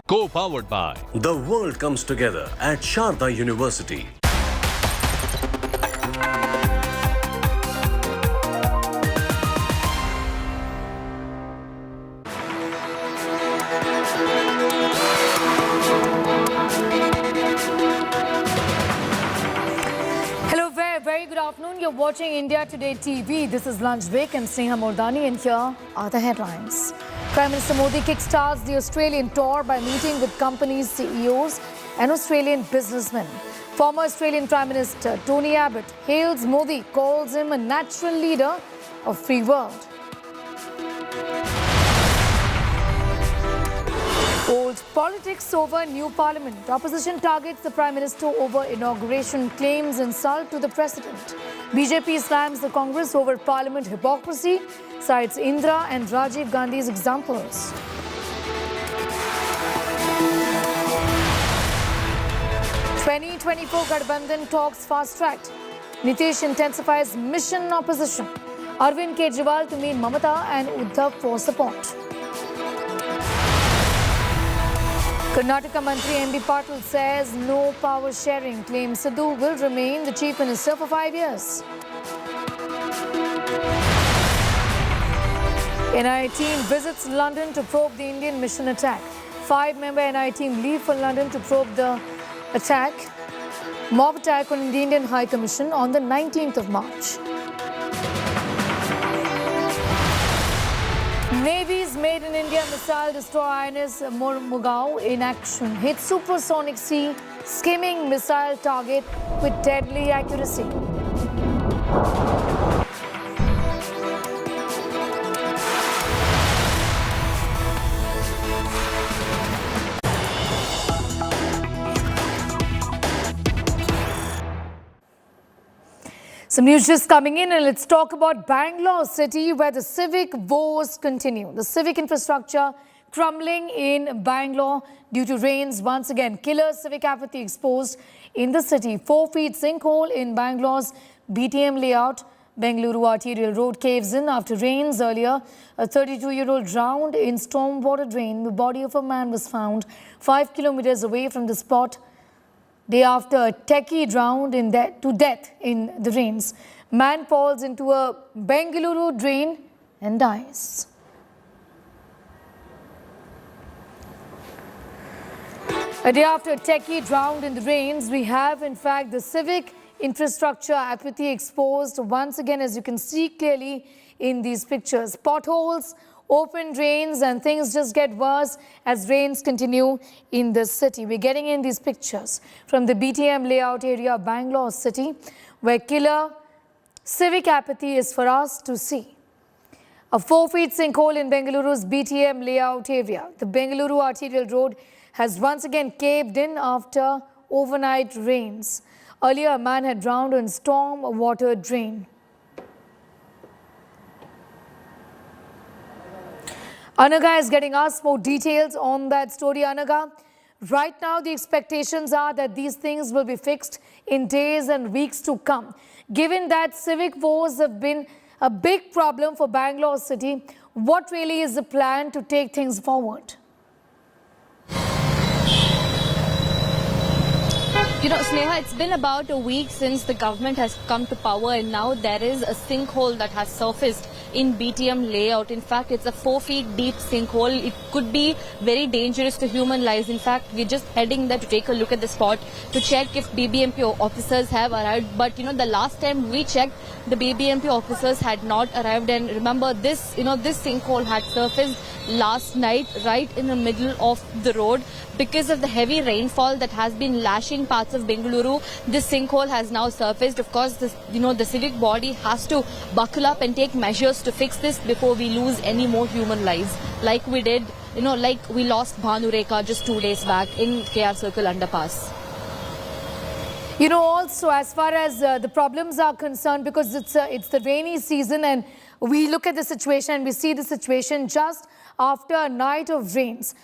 Co-powered by The World Comes Together at Sharda University. Hello, very good afternoon. You're watching India Today TV. This is Lunch Break. I'm Sneha Mordani and here are the headlines. Prime Minister Modi kickstarts the Australian tour by meeting with companies' CEOs and Australian businessmen. Former Australian Prime Minister Tony Abbott hails Modi, calls him a natural leader of free world. Old politics over new parliament. Opposition targets the Prime Minister over inauguration, claims insult to the President. BJP slams the Congress over parliament hypocrisy, cites Indira and Rajiv Gandhi's examples. '24 Gadbandhan talks fast-tracked. Nitish intensifies mission opposition. Arvind Kejriwal to meet Mamata and Uddhav for support. Karnataka Mantri M.B. Patil says no power sharing, claims Sidhu will remain the Chief Minister for 5 years. NIA team visits London to probe the Indian mission attack. 5-member NIA team leave for London to probe the mob attack on the Indian High Commission on the 19th of March. Navy's Made in India missile destroyer INS Mugao in action. Hit supersonic sea skimming missile target with deadly accuracy. Some news just coming in, and let's talk about Bangalore city, where the civic woes continue. The civic infrastructure crumbling in Bangalore due to rains once again. Killer civic apathy exposed in the city. 4 feet sinkhole in Bangalore's BTM layout. Bengaluru arterial road caves in after rains earlier. A 32-year-old drowned in stormwater drain. The body of a man was found 5 kilometers away from the spot. Day after, a techie drowned to death in the rains. Man falls into a Bengaluru drain and dies. A day after a techie drowned in the rains, we have in fact the civic infrastructure apathy exposed once again, as you can see clearly in these pictures. Potholes, open drains, and things just get worse as rains continue in the city. We're getting in these pictures from the BTM layout area of Bangalore city, where killer civic apathy is for us to see. A 4 feet sinkhole in Bengaluru's BTM layout area. The Bengaluru arterial road has once again caved in after overnight rains. Earlier, a man had drowned in storm water drain. Anaga is getting us more details on that story. Anaga, right now the expectations are that these things will be fixed in days and weeks to come. Given that civic woes have been a big problem for Bangalore city, what really is the plan to take things forward? You know, Sneha, it's been about a week since the government has come to power, and now there is a sinkhole that has surfaced in BTM layout. In fact, it's a 4 feet deep sinkhole. It could be very dangerous to human lives. In fact, we're just heading there to take a look at the spot to check if BBMP officers have arrived. But, you know, the last time we checked, the BBMP officers had not arrived. And remember, this sinkhole had surfaced last night right in the middle of the road. Because of the heavy rainfall that has been lashing parts of Bengaluru, this sinkhole has now surfaced. Of course, the civic body has to buckle up and take measures to fix this before we lose any more human lives, like we did, like we lost Bhanu Rekha just 2 days back in KR Circle underpass. You know, also as far as the problems are concerned, because it's the rainy season, and we look at the situation and we see the situation just after a night of rains.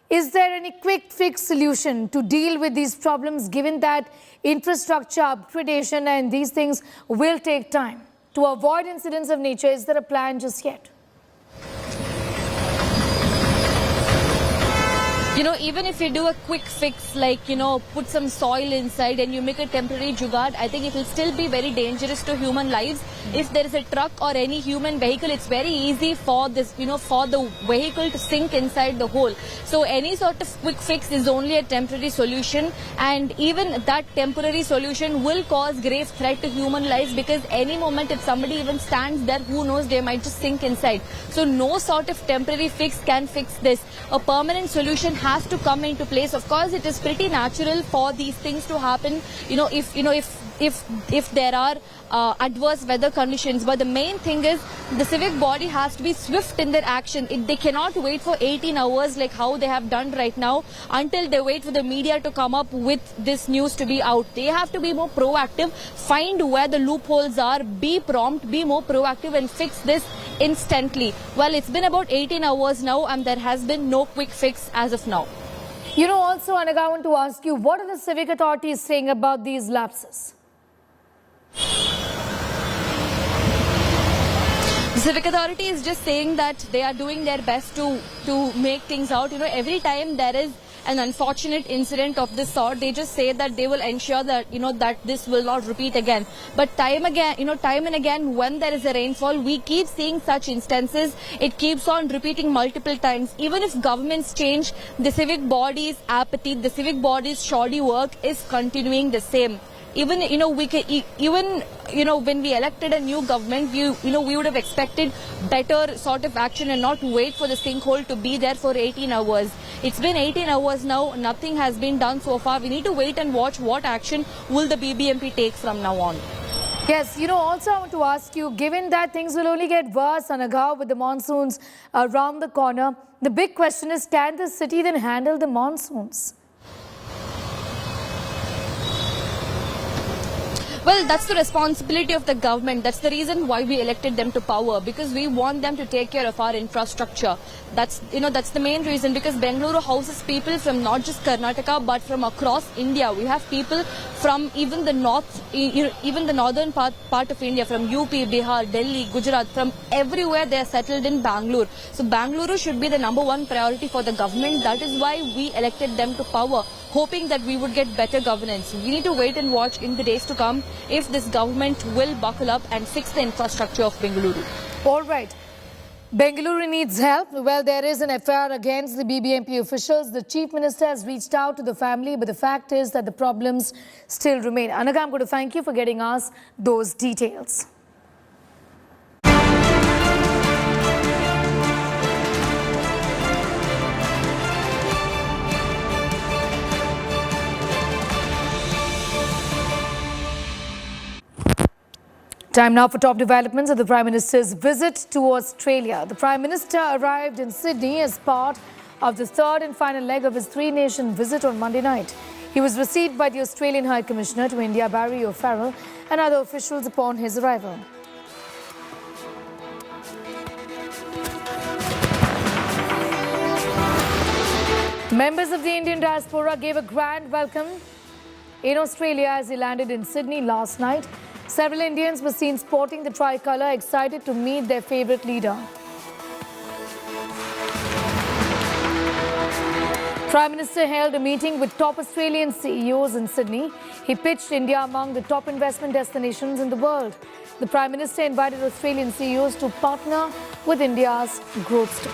Is there any quick fix solution to deal with these problems, given that infrastructure upgradation and these things will take time? To avoid incidents of nature, is there a plan just yet? You know, even if you do a quick fix, like, put some soil inside and you make a temporary jugaad, I think it will still be very dangerous to human lives. If there is a truck or any human vehicle, it's very easy for this, for the vehicle to sink inside the hole. So any sort of quick fix is only a temporary solution, and even that temporary solution will cause grave threat to human lives, because any moment if somebody even stands there, who knows, they might just sink inside. So no sort of temporary fix can fix this. A permanent solution has to come into place. Of course, it is pretty natural for these things to happen, if there are adverse weather conditions. But the main thing is the civic body has to be swift in their action. They cannot wait for 18 hours like how they have done right now until they wait for the media to come up with this news to be out. They have to be more proactive, find where the loopholes are, be prompt, be more proactive and fix this instantly. Well, it's been about 18 hours now and there has been no quick fix as of now. You know, also, Anaga, I want to ask you, what are the civic authorities saying about these lapses? The civic authority is just saying that they are doing their best to make things out. Every time there is an unfortunate incident of this sort, they just say that they will ensure that, that this will not repeat again. But time and again, when there is a rainfall, we keep seeing such instances. It keeps on repeating multiple times. Even if governments change, the civic body's apathy, the civic body's shoddy work is continuing the same. Even when we elected a new government, we would have expected better sort of action and not wait for the sinkhole to be there for 18 hours. It's been 18 hours now. Nothing has been done so far. We need to wait and watch what action will the BBMP take from now on. Yes, also I want to ask you, given that things will only get worse, Anagha, with the monsoons around the corner, the big question is, can the city then handle the monsoons? Well, that's the responsibility of the government. That's the reason why we elected them to power, because we want them to take care of our infrastructure. That's the main reason, because Bengaluru houses people from not just Karnataka but from across India. We have people from even the northern part of India, from UP, Bihar, Delhi, Gujarat, from everywhere they are settled in Bengaluru. So Bengaluru should be the #1 priority for the government. That is why we elected them to power, hoping that we would get better governance. We need to wait and watch in the days to come if this government will buckle up and fix the infrastructure of Bengaluru. All right. Bengaluru needs help. Well, there is an FIR against the BBMP officials. The Chief Minister has reached out to the family, but the fact is that the problems still remain. Anagha, I'm going to thank you for getting us those details. Time now for top developments of the Prime Minister's visit to Australia. The Prime Minister arrived in Sydney as part of the third and final leg of his three-nation visit on Monday night. He was received by the Australian High Commissioner to India, Barry O'Farrell, and other officials upon his arrival. Members of the Indian diaspora gave a grand welcome in Australia as he landed in Sydney last night. Several Indians were seen sporting the tricolour, excited to meet their favourite leader. Prime Minister held a meeting with top Australian CEOs in Sydney. He pitched India among the top investment destinations in the world. The Prime Minister invited Australian CEOs to partner with India's growth story.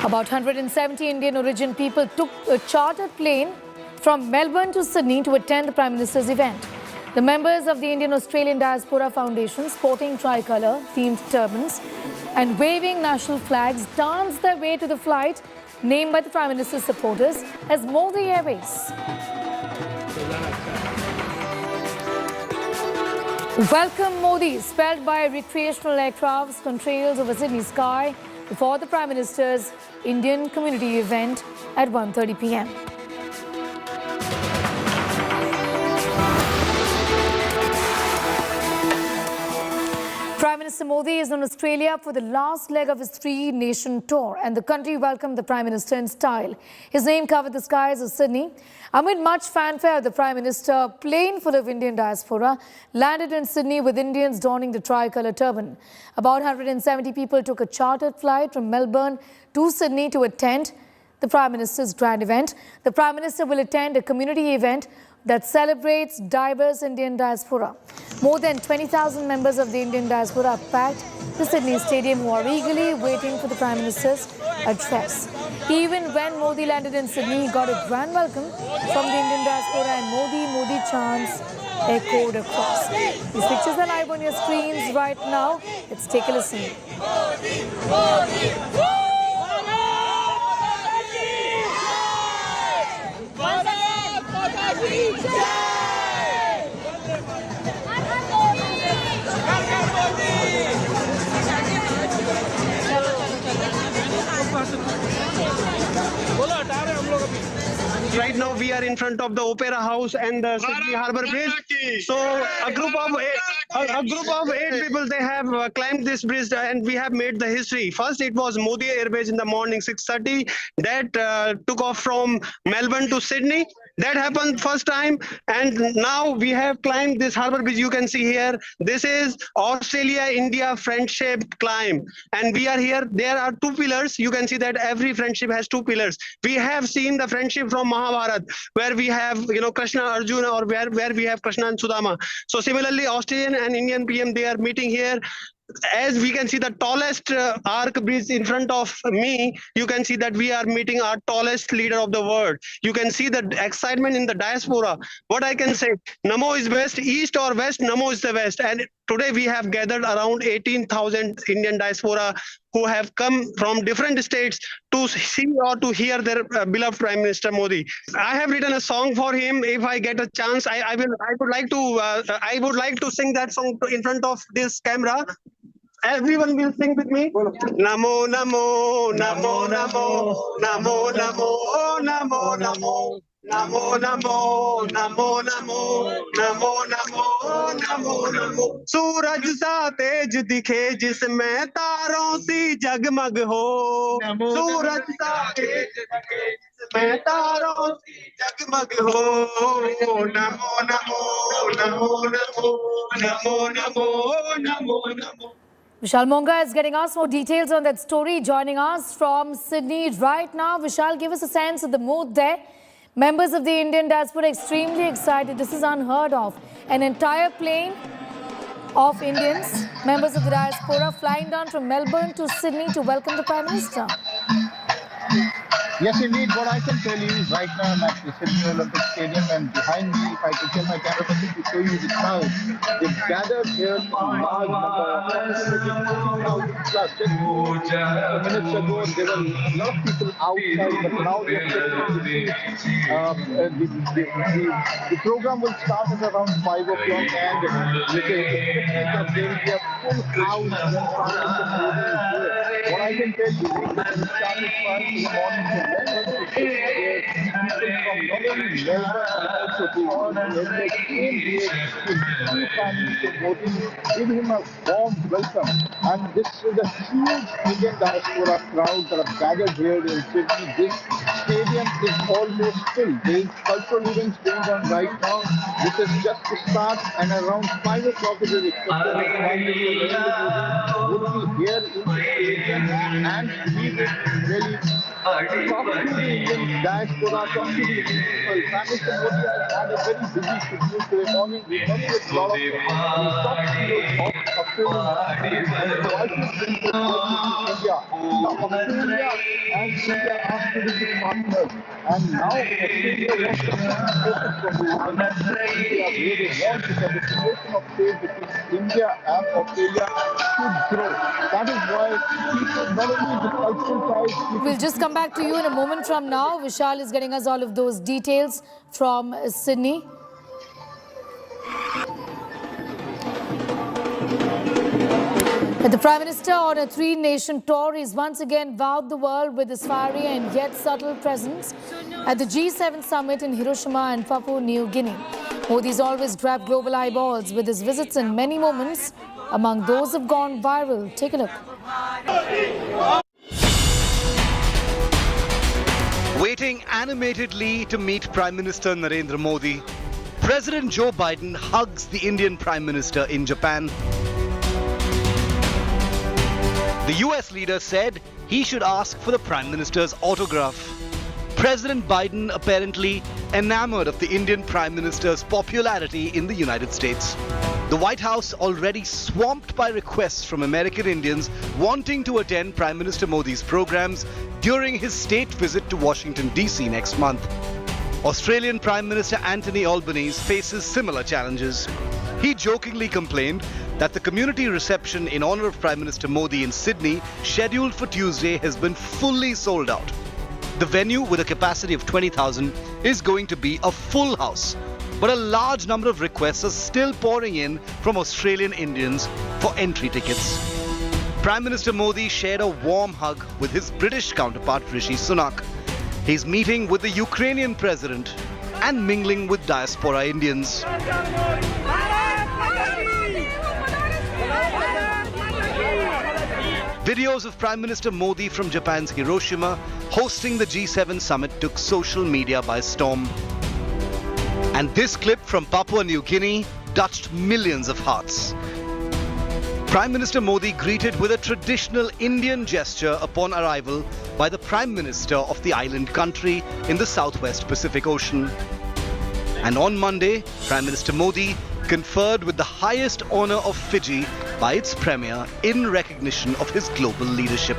About 170 Indian origin people took a chartered plane from Melbourne to Sydney to attend the Prime Minister's event. The members of the Indian Australian Diaspora Foundation, sporting tricolour themed turbans and waving national flags, danced their way to the flight named by the Prime Minister's supporters as Modi Airways. Welcome Modi, spelled by recreational aircrafts, contrails over Sydney sky before the Prime Minister's Indian community event at 1:30 p.m. Prime Minister Modi is in Australia for the last leg of his three-nation tour, and the country welcomed the Prime Minister in style. His name covered the skies of Sydney. Amid much fanfare, the Prime Minister, a plane full of Indian diaspora, landed in Sydney with Indians donning the tricolour turban. About 170 people took a chartered flight from Melbourne to Sydney to attend the Prime Minister's grand event. The Prime Minister will attend a community event that celebrates diverse Indian diaspora. More than 20,000 members of the Indian diaspora have packed the Sydney Stadium, who are eagerly waiting for the Prime Minister's address. Even when Modi landed in Sydney, he got a grand welcome from the Indian diaspora, and Modi chants echoed across. These pictures are live on your screens right now. Let's take a listen. Right now we are in front of the Opera House and the Sydney Harbour Bridge. So a group of a group of 8 people, they have climbed this bridge and we have made the history. First, it was Modi Airways in the morning, 6:30. That took off from Melbourne to Sydney. That happened first time, and now we have climbed this harbour bridge. You can see here. This is Australia-India friendship climb, and we are here. There are 2 pillars. You can see that every friendship has 2 pillars. We have seen the friendship from Mahabharata, where we have Krishna, Arjuna, or where we have Krishna and Sudama. So similarly, Australian and Indian PM, they are meeting here. As we can see the tallest arc bridge in front of me, you can see that we are meeting our tallest leader of the world. You can see the excitement in the diaspora. What I can say, Namo is best, east or west, Namo is the best. And today we have gathered around 18,000 Indian diaspora who have come from different states to see or to hear their beloved Prime Minister Modi. I have written a song for him. If I get a chance, I would like to sing that song in front of this camera. Everyone will sing with me. Namo, namo, namo, namo, namo, namo, namo, namo. Namo, namo, namo, namo, namo, namo, namo, namo. सूरज सा तेज दिखे जिसमें तारों सी जगमग हो. सूरज सा तेज दिखे जिसमें तारों सी जगमग हो. Namo Namo Namo Namo Namo Namo Namo Namo. Vishal Monga is getting us more details on that story. Joining us from Sydney right now. Vishal, give us a sense of the mood there. Members of the Indian diaspora extremely excited. This is unheard of. An entire plane of Indians, members of the diaspora, flying down from Melbourne to Sydney to welcome the Prime Minister. Yes, indeed. What I can tell you is right now I'm at the Sydney Olympic Stadium, and behind me, if I could tell my camera person to show you the crowd, they've gathered here in large number, approximately 40,000 plus. Just a minutes ago, there were a lot of people outside, but now they're sitting in the seats. The program will start at around 5 o'clock, and with the expectation that there will be a full house when what I can tell you is that we started 5 in the morning to Melbourne to Sydney, people from not only Melbourne but also the India came here to see Prime Minister Modi, give him a warm welcome. And this is a huge Indian diaspora crowd that have gathered here in Sydney. This stadium is almost full. There is cultural events going on right now. This is just the start, and around 5 o'clock it is expected that Prime Minister would be here in India, and he will really talk to the Indian diaspora, talk to the Indian people. Prime Minister Modi has had a very busy schedule today morning. We met with a lot of the top CEOs of Australia and the voices bring this message to India. Now Australia and India are strategic partners, and now Australia wants to focus from the India really wants that the relation of trade between India and Australia should grow. That is why people, not only the cultural ties. We'll just come back to you in a moment from now. Vishal is getting us all of those details from Sydney. The Prime Minister on a 3-nation tour is once again wowed the world with his fiery and yet subtle presence at the G7 summit in Hiroshima and Papua New Guinea. Modi's always grabbed global eyeballs with his visits, and many moments among those have gone viral. Take a look. Waiting animatedly to meet Prime Minister Narendra Modi, President Joe Biden hugs the Indian Prime Minister in Japan. The US leader said he should ask for the Prime Minister's autograph. President Biden apparently enamored of the Indian Prime Minister's popularity in the United States. The White House already swamped by requests from American Indians wanting to attend Prime Minister Modi's programs during his state visit to Washington, D.C. next month. Australian Prime Minister Anthony Albanese faces similar challenges. He jokingly complained that the community reception in honor of Prime Minister Modi in Sydney, scheduled for Tuesday, has been fully sold out. The venue, with a capacity of 20,000, is going to be a full house. But a large number of requests are still pouring in from Australian Indians for entry tickets. Prime Minister Modi shared a warm hug with his British counterpart Rishi Sunak. He's meeting with the Ukrainian president and mingling with diaspora Indians. Videos of Prime Minister Modi from Japan's Hiroshima hosting the G7 summit took social media by storm. And this clip from Papua New Guinea touched millions of hearts. Prime Minister Modi greeted with a traditional Indian gesture upon arrival by the Prime Minister of the island country in the Southwest Pacific Ocean. And on Monday, Prime Minister Modi conferred with the highest honor of Fiji by its premier in recognition of his global leadership.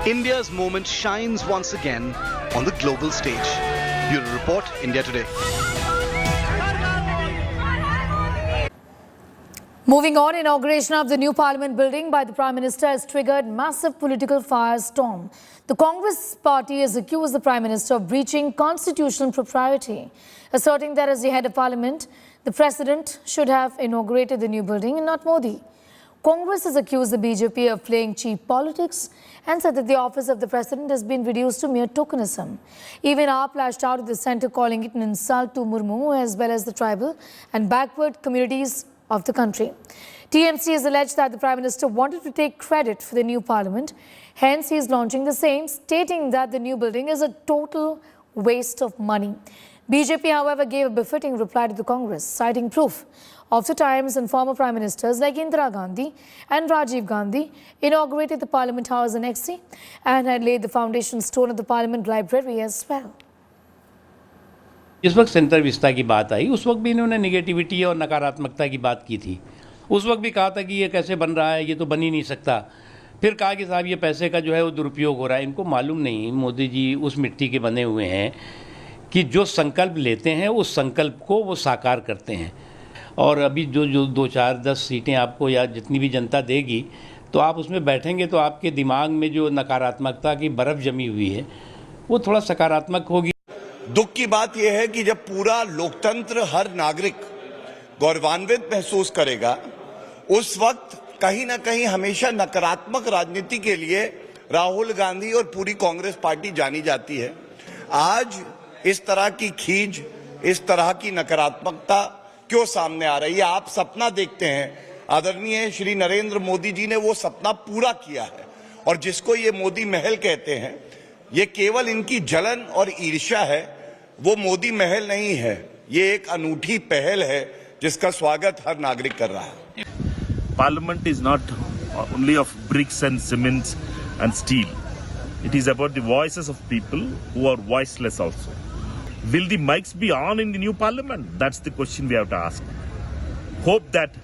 India's moment shines once again on the global stage. Bureau Report, India Today. Moving on, inauguration of the new parliament building by the Prime Minister has triggered massive political firestorm. The Congress party has accused the Prime Minister of breaching constitutional propriety, asserting that as the head of parliament, the President should have inaugurated the new building and not Modi. Congress has accused the BJP of playing cheap politics and said that the office of the President has been reduced to mere tokenism. Even AAP lashed out at the centre, calling it an insult to Murmu as well as the tribal and backward communities of the country. TMC has alleged that the Prime Minister wanted to take credit for the new parliament. Hence, he is launching the same, stating that the new building is a total waste of money. BJP, however, gave a befitting reply to the Congress, citing proof of the times and former Prime Ministers like Indira Gandhi and Rajiv Gandhi inaugurated the Parliament House annexi and had laid the foundation stone of the Parliament Library as well. इस वक्त centre vista की बात आई, उस वक्त भी इन्होंने negativity और नकारात्मकता की बात की थी। उस वक्त भी कहा था कि ये कैसे बन रहा है, ये तो बन ही नहीं सकता। फिर कहा कि साहब ये पैसे का जो है वो दुरुपयोग हो रहा है। इनको मालूम नहीं, मोदी जी उस मिट्टी के बने हुए हैं कि जो संकल्प लेते हैं उस संकल्प को वो साकार करते हैं। और अभी जो 2, 4, 10 सीटें आपको या जितनी भी जनता देगी, तो आप उसमें बैठेंगे तो आपके दिमाग में जो नकारात्मकता की बर्फ़ जमी हुई है वो थोड़ा सकारात्मक होगी। दुख की बात यह है कि जब पूरा लोकतंत्र हर नागरिक गौरवान्वित महसूस करेगा, उस वक्त कहीं ना कहीं हमेशा नकारात्मक राजनीति के लिए राहुल गांधी और पूरी कांग्रेस पार्टी जानी जाती है। आज इस तरह की खींच, इस तरह की नकारात्मकता क्यों सामने आ रही है? आप सपना देखते हैं, आदरणीय श्री नरेंद्र मोदी जी ने वो सपना पूरा किया है। और जिसको ये मोदी महल कहते हैं, ये केवल इनकी जलन और ईर्ष्या है, वो मोदी महल नहीं है। ये एक अनूठी पहल है जिसका स्वागत हर नागरिक कर रहा है। Parliament is not only of bricks and cements and steel. It is about the voices of people who are voiceless also. Will the mics be on in the new parliament? That's the question we have to ask. Hope that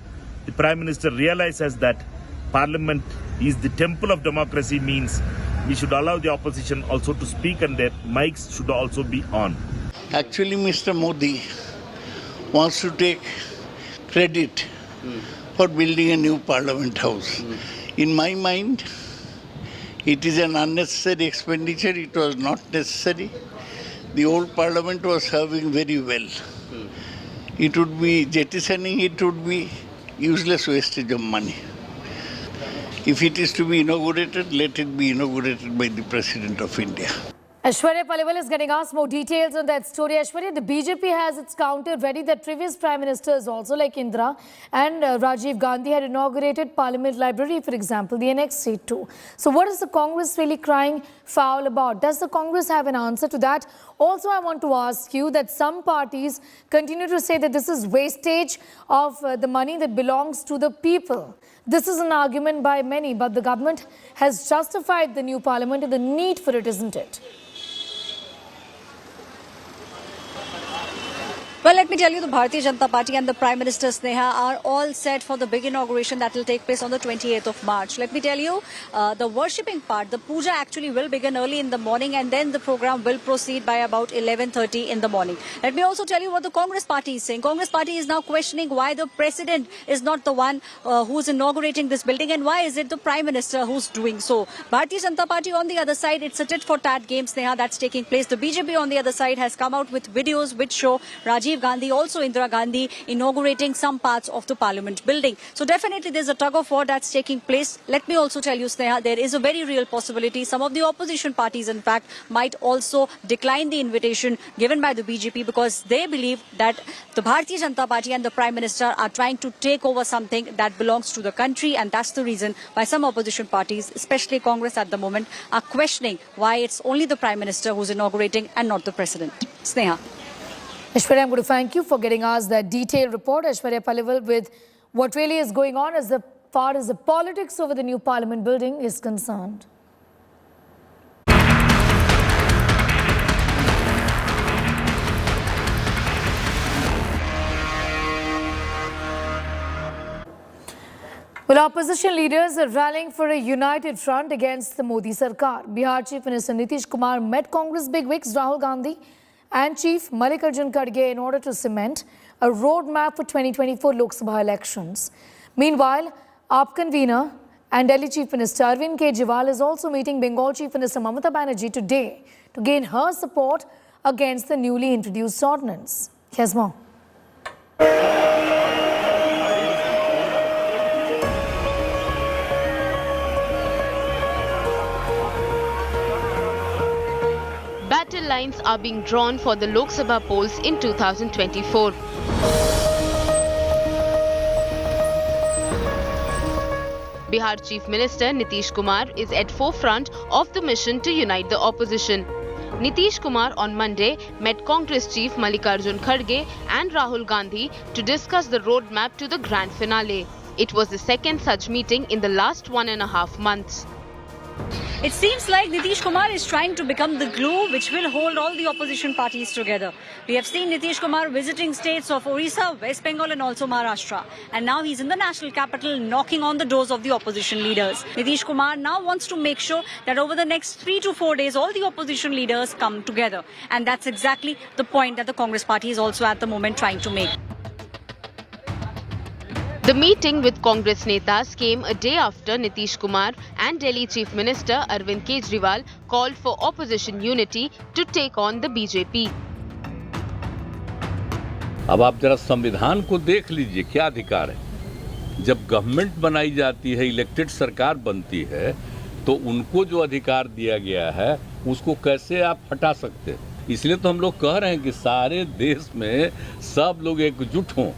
the Prime Minister realizes that Parliament is the temple of democracy, means we should allow the opposition also to speak and their mics should also be on. Actually, Mr. Modi wants to take credit for building a new Parliament House. In my mind, it is an unnecessary expenditure. It was not necessary. The old Parliament was serving very well. It would be jettisoning, it would be useless wastage of money. If it is to be inaugurated, let it be inaugurated by the President of India. Aishwarya Paliwal is getting us more details on that story. Aishwarya, the BJP has its counter ready that previous Prime Ministers also like Indira and Rajiv Gandhi had inaugurated Parliament Library, for example, the next seat too. So what is the Congress really crying foul about? Does the Congress have an answer to that? Also, I want to ask you that some parties continue to say that this is wastage of the money that belongs to the people. This is an argument by many, but the government has justified the new parliament and the need for it, isn't it? Well, let me tell you, the Bharatiya Janata Party and the Prime Minister Sneha are all set for the big inauguration that will take place on the 28th of March. Let me tell you, the worshipping part, the puja actually will begin early in the morning and then the program will proceed by about 11:30 in the morning. Let me also tell you what the Congress Party is saying. Congress Party is now questioning why the President is not the one who's inaugurating this building and why is it the Prime Minister who's doing so. Bharatiya Janata Party on the other side, it's a tit-for-tat game, Sneha, that's taking place. The BJP on the other side has come out with videos which show Rajiv Gandhi Gandhi, also Indira Gandhi, inaugurating some parts of the Parliament building. So definitely there's a tug of war that's taking place. Let me also tell you, Sneha, there is a very real possibility some of the opposition parties, in fact, might also decline the invitation given by the BJP because they believe that the Bharatiya Janata Party and the Prime Minister are trying to take over something that belongs to the country, and that's the reason why some opposition parties, especially Congress at the moment, are questioning why it's only the Prime Minister who's inaugurating and not the President. Sneha. Aishwarya, I'm going to thank you for getting us that detailed report. Aishwarya Paliwal with what really is going on as far as the politics over the new Parliament building is concerned. Well, opposition leaders are rallying for a united front against the Modi Sarkar. Bihar Chief Minister Nitish Kumar met Congress bigwigs Rahul Gandhi and Chief Mallikarjun Kharge in order to cement a roadmap for 2024 Lok Sabha elections. Meanwhile, AAP convener and Delhi Chief Minister Arvind Kejriwal is also meeting Bengal Chief Minister Mamata Banerjee today to gain her support against the newly introduced ordinance. Here's more. Battle lines are being drawn for the Lok Sabha polls in 2024. Bihar Chief Minister Nitish Kumar is at forefront of the mission to unite the opposition. Nitish Kumar on Monday met Congress Chief Mallikarjun Kharge and Rahul Gandhi to discuss the roadmap to the grand finale. It was the second such meeting in the last 1.5 months. It seems like Nitish Kumar is trying to become the glue which will hold all the opposition parties together. We have seen Nitish Kumar visiting states of Orissa, West Bengal and also Maharashtra. And now he's in the national capital knocking on the doors of the opposition leaders. Nitish Kumar now wants to make sure that over the next 3 to 4 days, all the opposition leaders come together. And that's exactly the point that the Congress party is also at the moment trying to make. The meeting with Congress netas came a day after Nitish Kumar and Delhi Chief Minister Arvind Kejriwal called for opposition unity to take on the BJP. अब आप जरा संविधान को देख लीजिए, क्या अधिकार है। जब गवर्नमेंट बनाई जाती है, इलेक्टेड सरकार बनती है, तो उनको जो अधिकार दिया गया है उसको कैसे आप हटा सकते हैं। इसलिए तो हम लोग कह रहे हैं कि सारे देश में सब लोग एकजुट हों,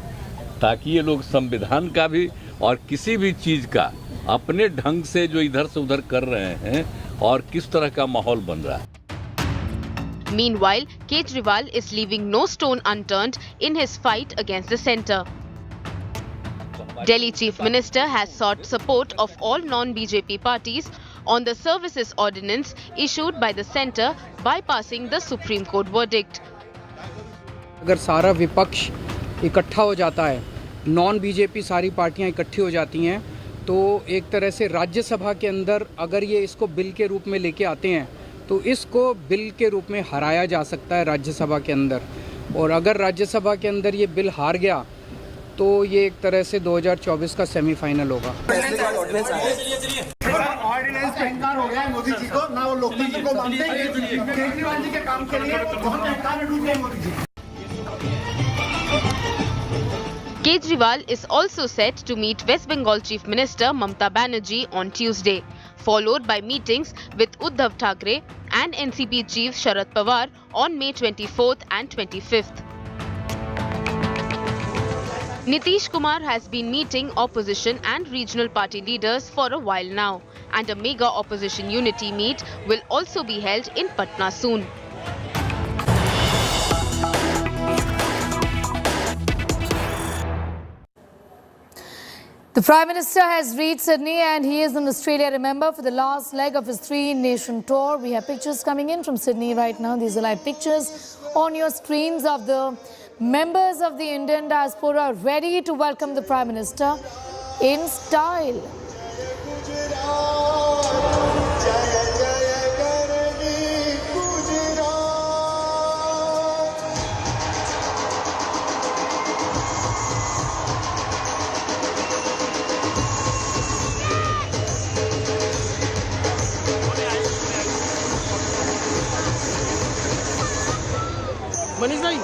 ताकि ये लोग संविधान का भी और किसी भी चीज का अपने ढंग से जो इधर से उधर कर रहे हैं और किस तरह का माहौल बन रहा है। Meanwhile, Kejriwal is leaving no stone unturned in his fight against the centre. Delhi Chief Minister has sought support of all non-BJP parties on the services ordinance issued by the centre bypassing the Supreme Court verdict. अगर सारा विपक्ष इकट्ठा हो जाता है, non BJP सारी पार्टियां इकट्ठी हो जाती हैं, तो एक तरह से राज्यसभा के अंदर अगर ये इसको बिल के रूप में लेके आते हैं तो इसको बिल के रूप में हराया जा सकता है राज्यसभा के अंदर। और अगर राज्यसभा के अंदर ये बिल हार गया तो ये एक तरह से 2024 का सेमीफाइनल होगा। ऑर्डिनेंस पे इंकार हो गया है मोदी जी को, ना वो लोकतंत्र को मानते हैं, केजरीवाल जी के काम के लिए बहुत अहंकार में डूब गए Modi ji. Kejriwal is also set to meet West Bengal Chief Minister Mamata Banerjee on Tuesday, followed by meetings with Uddhav Thackeray and NCP Chief Sharad Pawar on May 24th and 25th. Nitish Kumar has been meeting opposition and regional party leaders for a while now, and a mega opposition unity meet will also be held in Patna soon. The Prime Minister has reached Sydney and he is in Australia, remember, for the last leg of his 3-nation tour. We have pictures coming in from Sydney right now. These are live pictures on your screens of the members of the Indian diaspora ready to welcome the Prime Minister in style. Manish भाई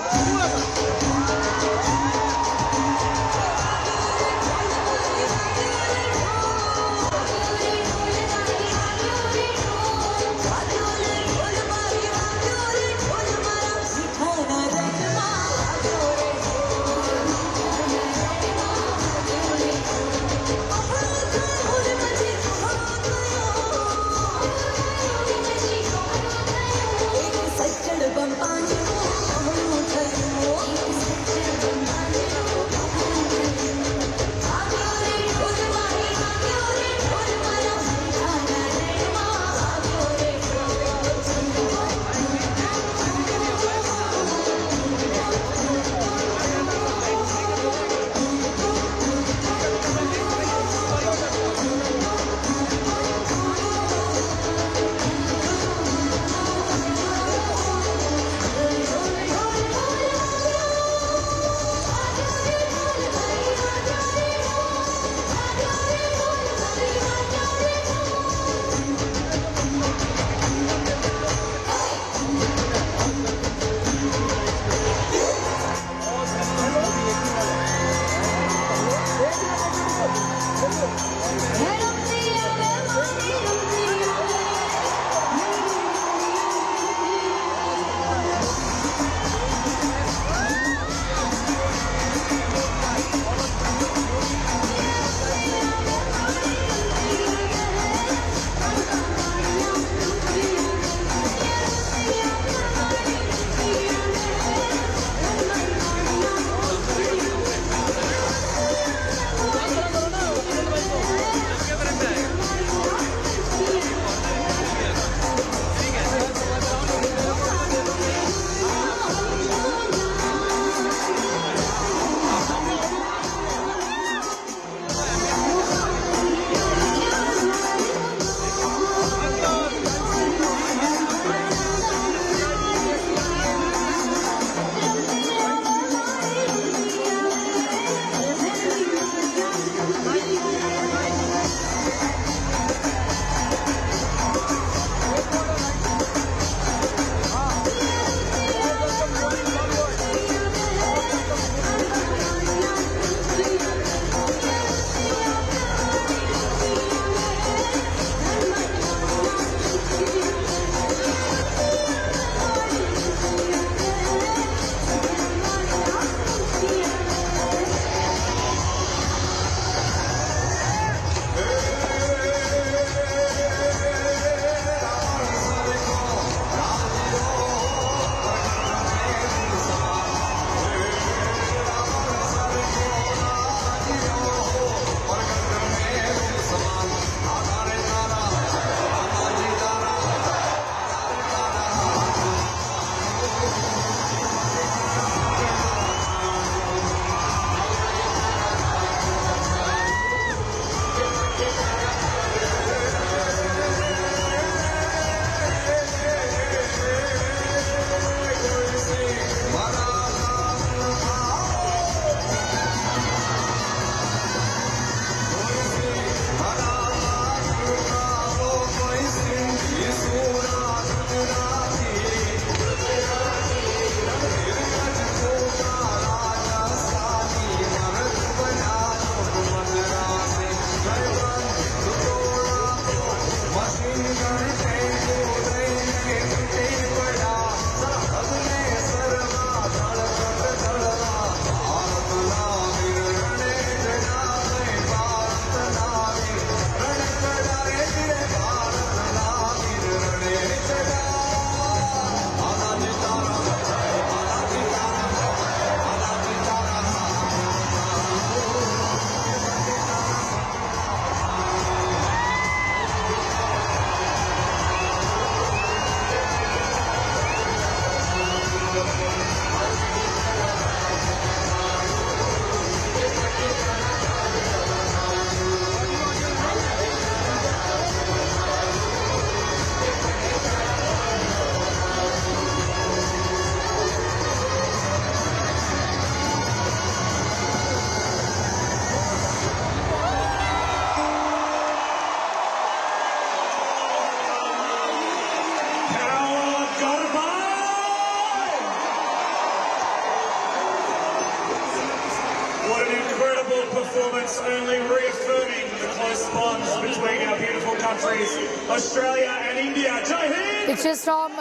performance only reaffirming the close bonds between our beautiful countries, Australia and India. Jai Hind! Pictures from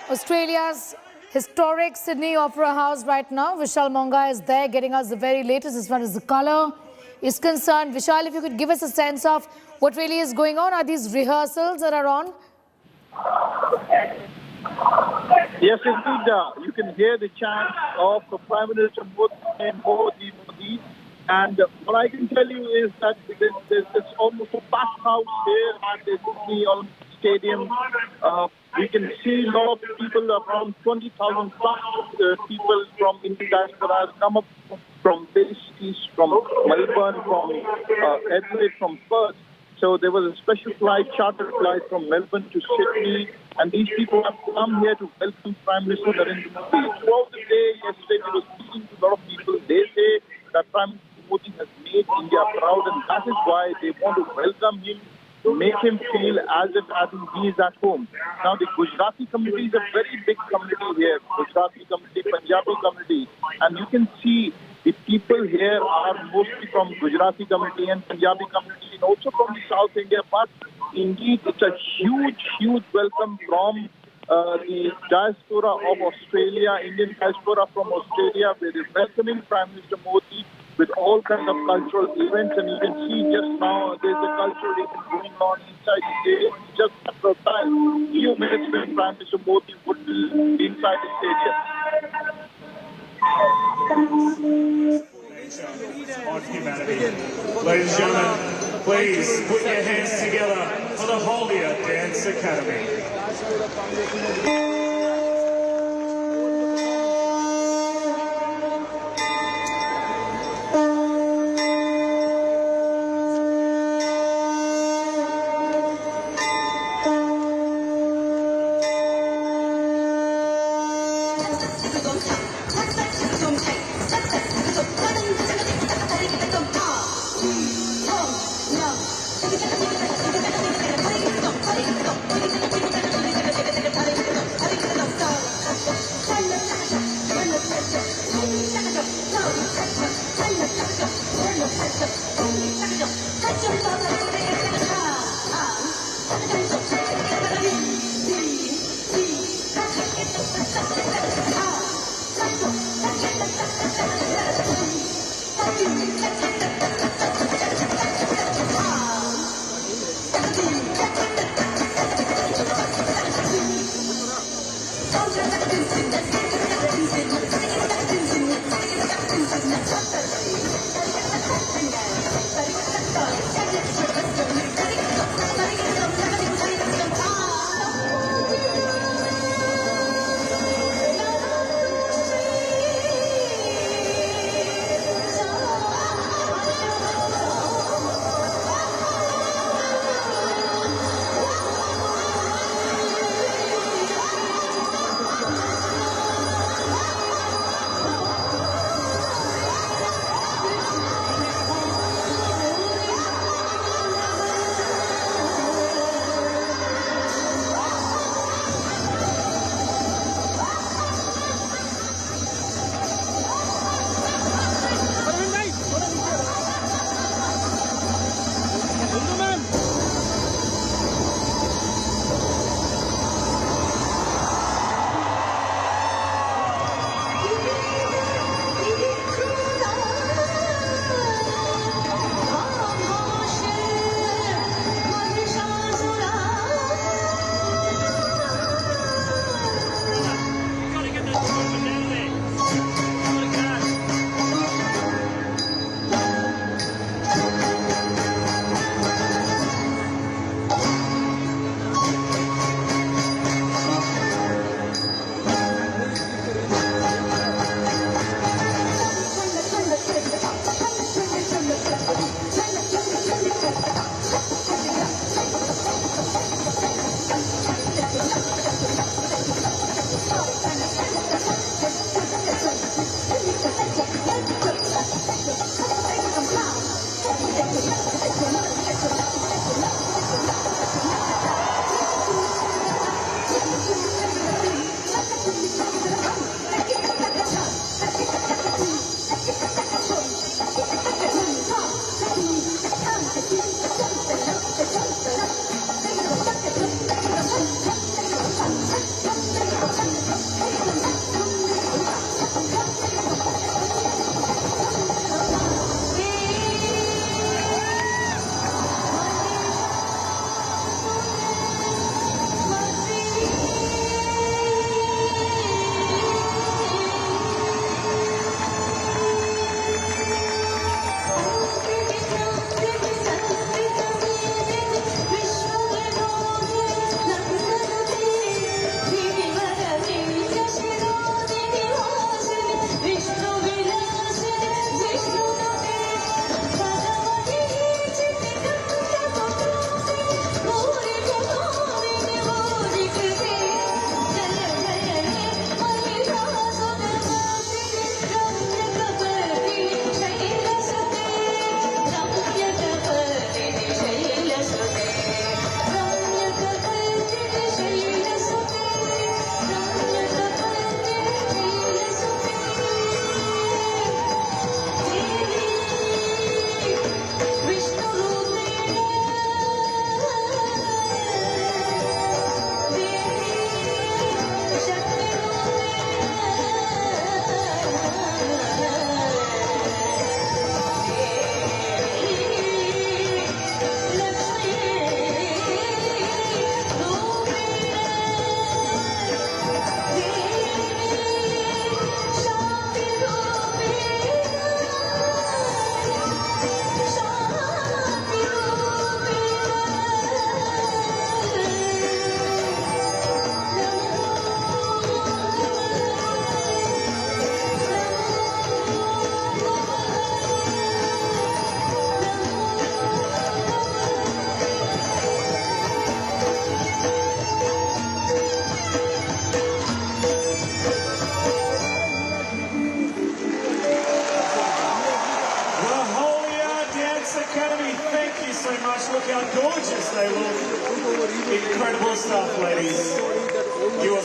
Australia's historic Sydney Opera House right now. Vishal Monga is there getting us the very latest as far as the colour is concerned. Vishal, if you could give us a sense of what really is going on. Are these rehearsals that are on? Yes, indeed. You can hear the chant of the Prime Minister Modi. And what I can tell you is that there's almost a packed house here at the Sydney Olympic Stadium. We can see a lot of people, around 20,000 plus people from Indian diaspora come up from various cities, from Melbourne, from Adelaide, from Perth. So there was a special flight, chartered flight from Melbourne to Sydney, and these people have come here to welcome Prime Minister Narendra Modi. Throughout the day, yesterday, we were speaking to a lot of people. They say that Prime Minister Modi has made India proud, and that is why they want to welcome him, make him feel as if he is at home. Now, the Gujarati community is a very big community here, Gujarati community, Punjabi community, and you can see the people here are mostly from Gujarati community and Punjabi community, and also from the South India. But indeed, it's a huge welcome from the diaspora of Australia, Indian diaspora from Australia, where they're welcoming Prime Minister Modi with all kinds of cultural events. And you can see just now there's a cultural event going on inside the stadium. Just after a time, few minutes when Prime Minister Modi would be inside the stadium. On humanity. Ladies and gentlemen, please put your hands together for the Holia Dance Academy.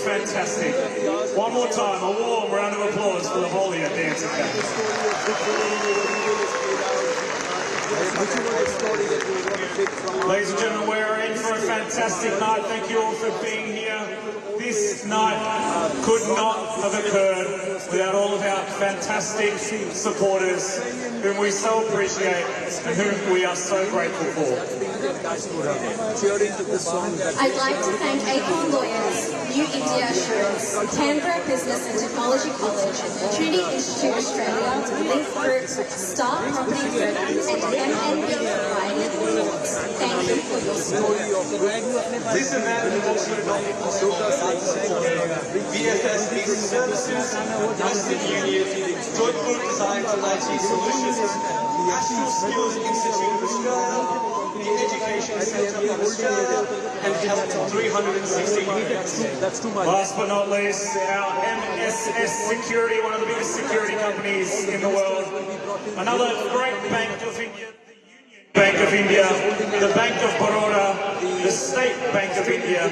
fantastic. One more time, a warm round of applause for the Holia dancing band. Ladies and gentlemen, we're in for a fantastic night. Thank you all for being here. This night could not have occurred without all of our fantastic supporters, whom we so appreciate and whom we are so grateful for. I'd like to thank Acorn Lawyers, New India Assurance, Canberra Business and Technology College, Trinity Institute Australia, Link Group, Star Property Group and MNB Providing Awards. Thank you for your support. This event is also BFS Business Services, Western Union, Joint Group Design to IT Solutions, National Skills Institute of Australia, the Education Centre of Australia, and Health 360 Units. Last but not least, our MSS Security, one of the biggest security companies in the world. Another great Bank of India. Bank of India, the Bank of Baroda, the State Bank of India,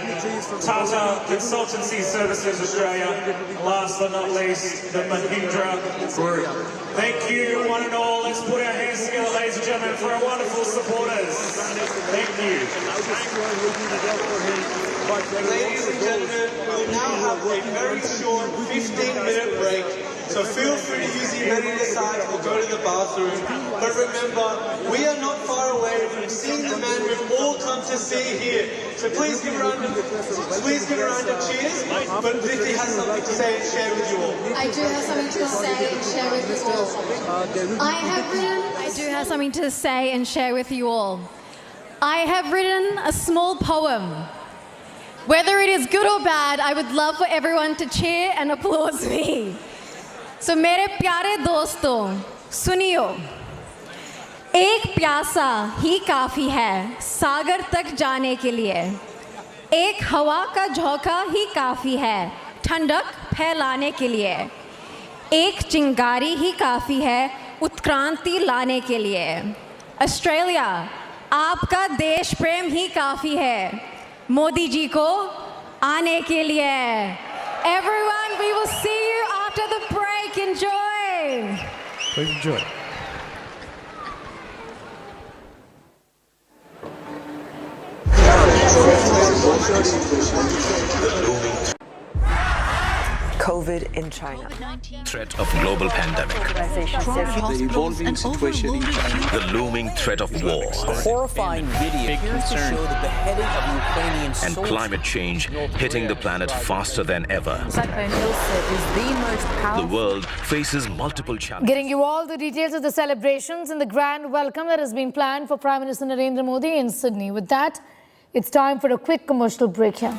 Tata Consultancy Services Australia, and last but not least, the Mahindra Group. Thank you, one and all. Let's put our hands together, ladies and gentlemen, for our wonderful supporters. Thank you. Ladies and gentlemen, we'll now have a very short 15-minute break. So feel free to use the amenity side or go to the bathroom. But remember, we are not far away from seeing the man we've all come to see here. So please give a round of cheers. But Vicky has something to say and share with you all. I do have something to say and share with you all. I have written a small poem. Whether it is good or bad, I would love for everyone to cheer and applaud me. So मेरे प्यारे दोस्तों, सुनियो, एक प्यासा ही काफ़ी है सागर तक जाने के लिए, एक हवा का झोंका ही काफ़ी है ठंडक फैलाने के लिए, एक चिंगारी ही काफ़ी है उत्क्रांति लाने के लिए। ऑस्ट्रेलिया, आपका देश प्रेम ही काफ़ी है मोदी जी को आने के लिए। Everyone, we will see you after the break. Enjoy. Enjoy. COVID in China. Threat of global pandemic. The evolving situation in China. The looming threat of war. A horrifying video appears to show the beheading of a Ukrainian and soldier. climate change hitting the planet faster than ever. Cyclone Ilsa is the most powerful. The world faces multiple challenges. Getting you all the details of the celebrations and the grand welcome that has been planned for Prime Minister Narendra Modi in Sydney. With that, it's time for a quick commercial break here.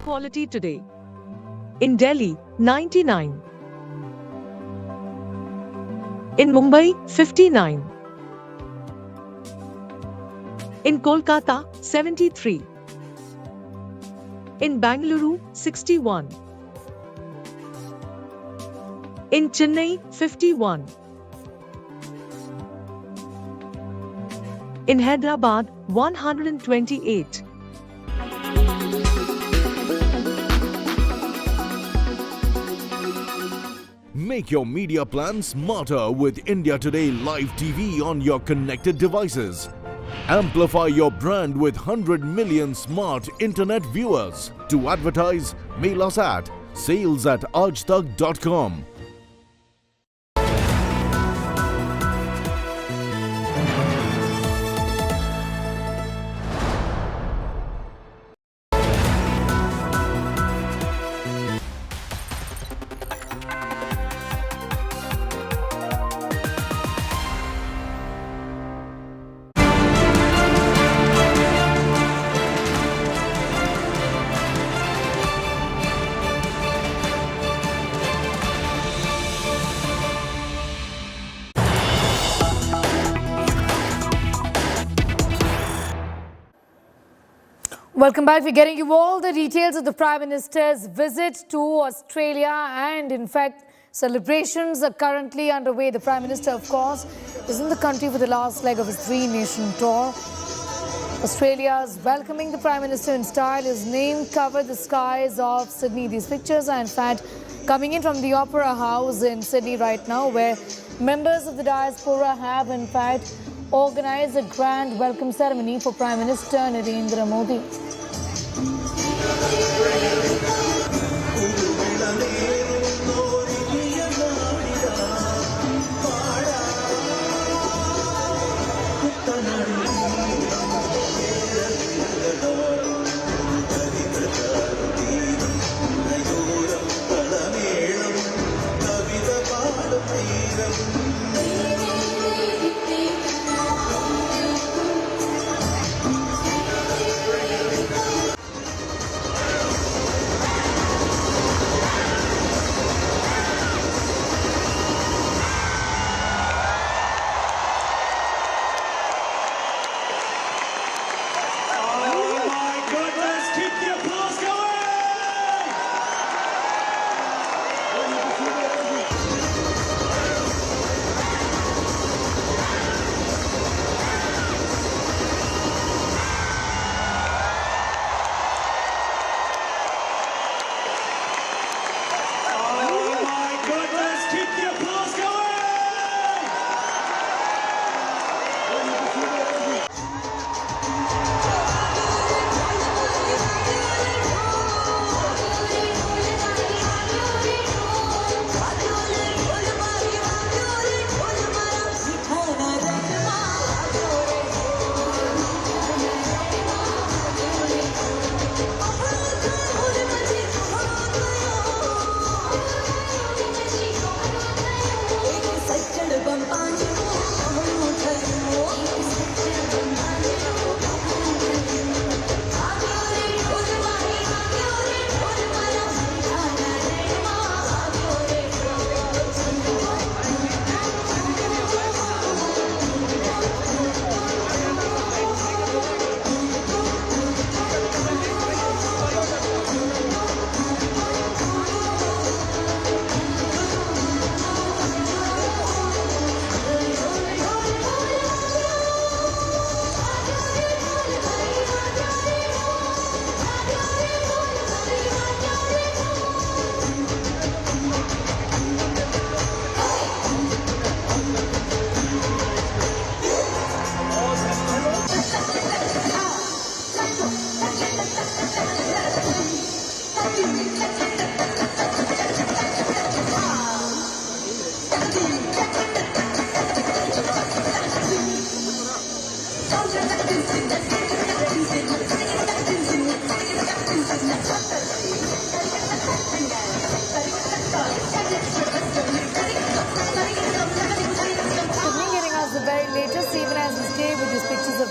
quality today. In Delhi, 99. In Mumbai, 59. In Kolkata, 73. In Bengaluru, 61. In Chennai, 51. In Hyderabad, 128. Make your media plan smarter with India Today Live TV on your connected devices. Amplify your brand with 100 million smart internet viewers. To advertise, mail us at sales@aajtak.com. Welcome back. We're getting you all the details of the Prime Minister's visit to Australia, and in fact, celebrations are currently underway. The Prime Minister, of course, is in the country for the last leg of his three-nation tour. Australia's welcoming the Prime Minister in style. His name covered the skies of Sydney. These pictures are in fact coming in from the Opera House in Sydney right now, where members of the Diaspora have in fact organized a grand welcome ceremony for Prime Minister Narendra Modi.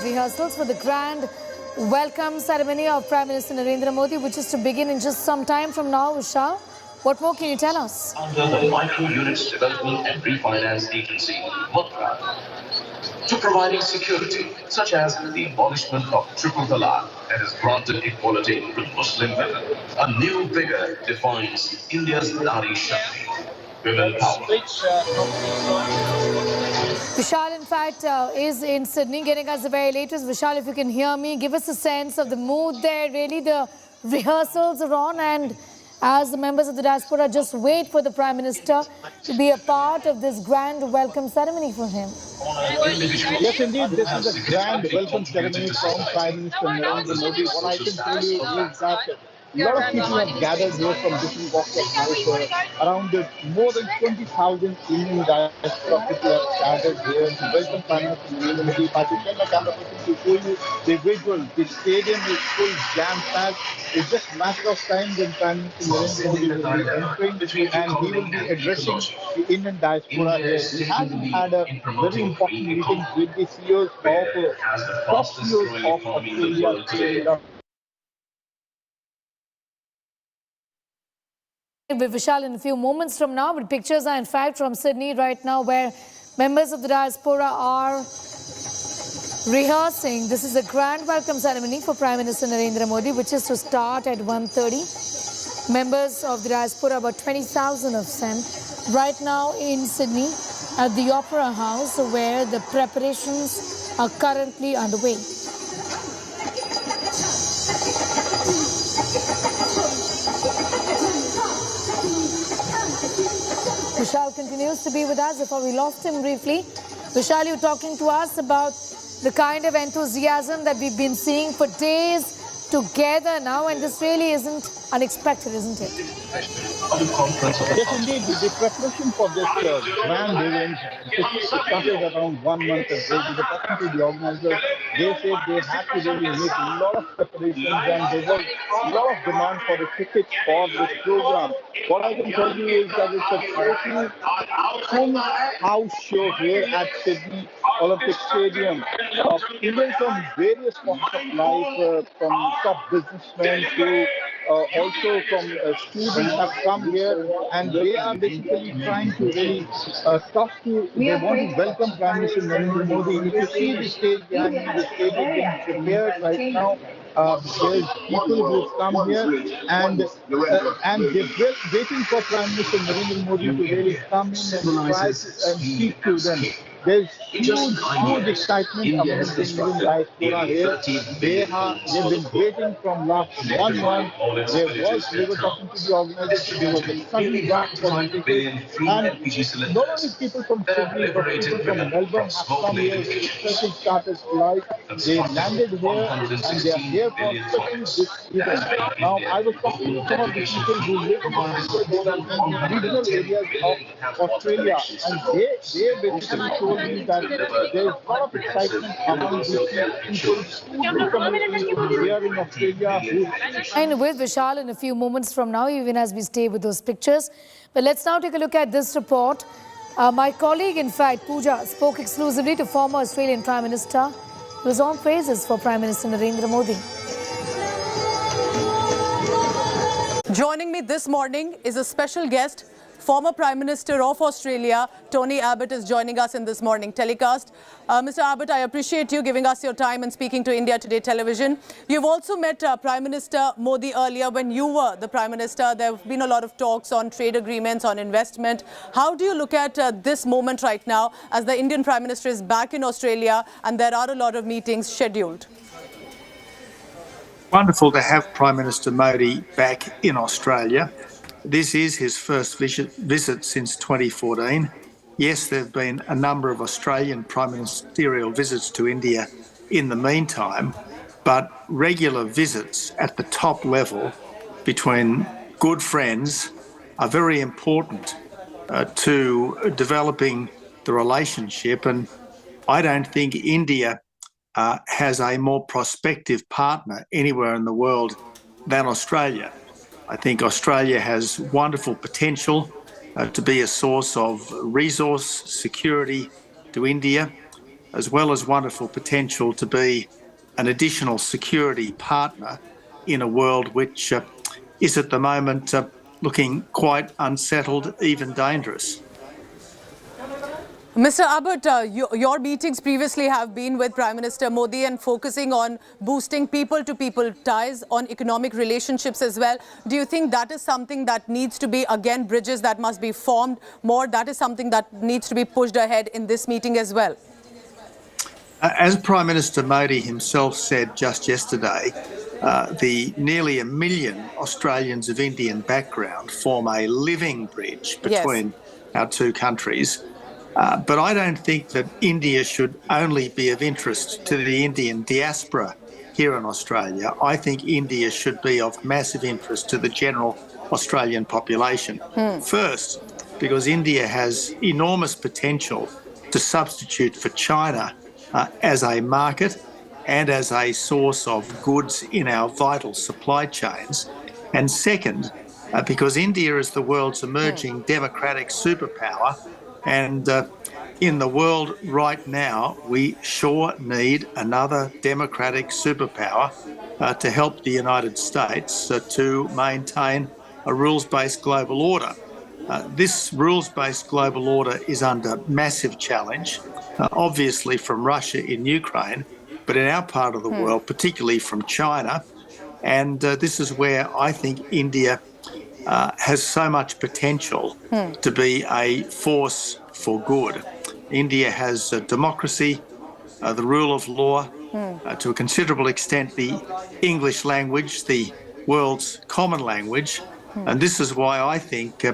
Rehearsals for the grand welcome ceremony of Prime Minister Narendra Modi, which is to begin in just some time from now. Vishal, what more can you tell us? Under the Micro Units Development and Refinance Agency, MUDRA, to providing security, such as the abolishment of triple talaq that has granted equality to Muslim women. A new vigor defines India's Nari Shakti, women power. Vishal, in fact, is in Sydney, getting us the very latest. Vishal, if you can hear me, give us a sense of the mood there. Really, the rehearsals are on, and as the members of the diaspora just wait for the Prime Minister to be a part of this grand welcome ceremony for him. Yes, indeed, this is a grand welcome ceremony from Prime Minister Narendra Modi. What I can tell you is that a lot of people have gathered here from different walks of life. Around more than 20,000 Indian diaspora people have gathered here to welcome Prime Minister Narendra Modi. If I could tell my camera person to show you the visual, the stadium is full jam-packed. It's just a matter of time when Prime Minister Narendra Modi will be entering and he will be addressing the Indian diaspora here. He has had a very important meeting with the CEOs of top CEOs of Australia. With Vishal in a few moments from now, but pictures are in fact from Sydney right now where members of the diaspora are rehearsing. This is a grand welcome ceremony for Prime Minister Narendra Modi, which is to start at 1:30. Members of the diaspora, about 20,000 of them, right now in Sydney at the Opera House where the preparations are currently underway. Vishal continues to be with us. Before we lost him briefly, Vishal, you talking to us about the kind of enthusiasm that we've been seeing for days together now, and this really isn't unexpected, isn't it? Yes, indeed. The preparation for this grand event started around 1 month ago. We were talking to the organizers. They said they had to really make a lot of preparations and there was a lot of demand for the tickets for this program. What I can tell you is that it's a totally full house show here at Sydney Olympic Stadium. Indians from various walks of life, from top businessmen to also from students have come here, and they are basically trying to really talk to, they want to welcome Prime Minister Narendra Modi. If you see the stage behind me, the stage is being prepared right now. There's people who have come here and they're waiting for Prime Minister Narendra Modi to really come in and try and speak to them. There's huge excitement among the Indian diaspora here. They've been waiting from last 1 month. We were talking to the organizers. There was a sudden rush for the tickets. And not only people from Sydney, but people from Melbourne have come here. Special started flight. They landed here and they are here for especially this event. Now, I was talking to some of the people who live in the regional areas of Australia, and they basically told me that there is a lot of excitement among the people here in Australia. And with Vishal in a few moments from now, even as we stay with those pictures. But let's now take a look at this report. My colleague, in fact, Pooja, spoke exclusively to former Australian Prime Minister. He was on praises for Prime Minister Narendra Modi. Joining me this morning is a special guest. Former Prime Minister of Australia, Tony Abbott, is joining us in this morning telecast. Mr. Abbott, I appreciate you giving us your time and speaking to India Today television. You've also met Prime Minister Modi earlier when you were the Prime Minister. There have been a lot of talks on trade agreements, on investment. How do you look at this moment right now as the Indian Prime Minister is back in Australia and there are a lot of meetings scheduled? Wonderful to have Prime Minister Modi back in Australia. This is his first visit since 2014. Yes, there have been a number of Australian prime ministerial visits to India in the meantime, but regular visits at the top level between good friends are very important to developing the relationship. And I don't think India has a more prospective partner anywhere in the world than Australia. I think Australia has wonderful potential to be a source of resource security to India, as well as wonderful potential to be an additional security partner in a world which is at the moment looking quite unsettled, even dangerous. Mr. Abbott, your meetings previously have been with Prime Minister Modi and focusing on boosting people-to-people ties, on economic relationships as well. Do you think that is something that needs to be, again, bridges that must be formed more? That is something that needs to be pushed ahead in this meeting as well? As Prime Minister Modi himself said just yesterday, the nearly 1 million Australians of Indian background form a living bridge between our two countries. But I don't think that India should only be of interest to the Indian diaspora here in Australia. I think India should be of massive interest to the general Australian population. First, because India has enormous potential to substitute for China as a market and as a source of goods in our vital supply chains. And second, because India is the world's emerging democratic superpower, and in the world right now, we sure need another democratic superpower to help the United States to maintain a rules-based global order. This rules-based global order is under massive challenge, obviously from Russia in Ukraine, but in our part of the world, particularly from China. And this is where I think India has so much potential to be a force for good. India has democracy, the rule of law, to a considerable extent the English language, the world's common language. And this is why I think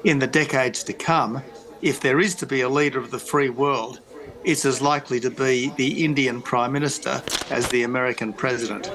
in the decades to come, if there is to be a leader of the free world, it's as likely to be the Indian Prime Minister as the American President.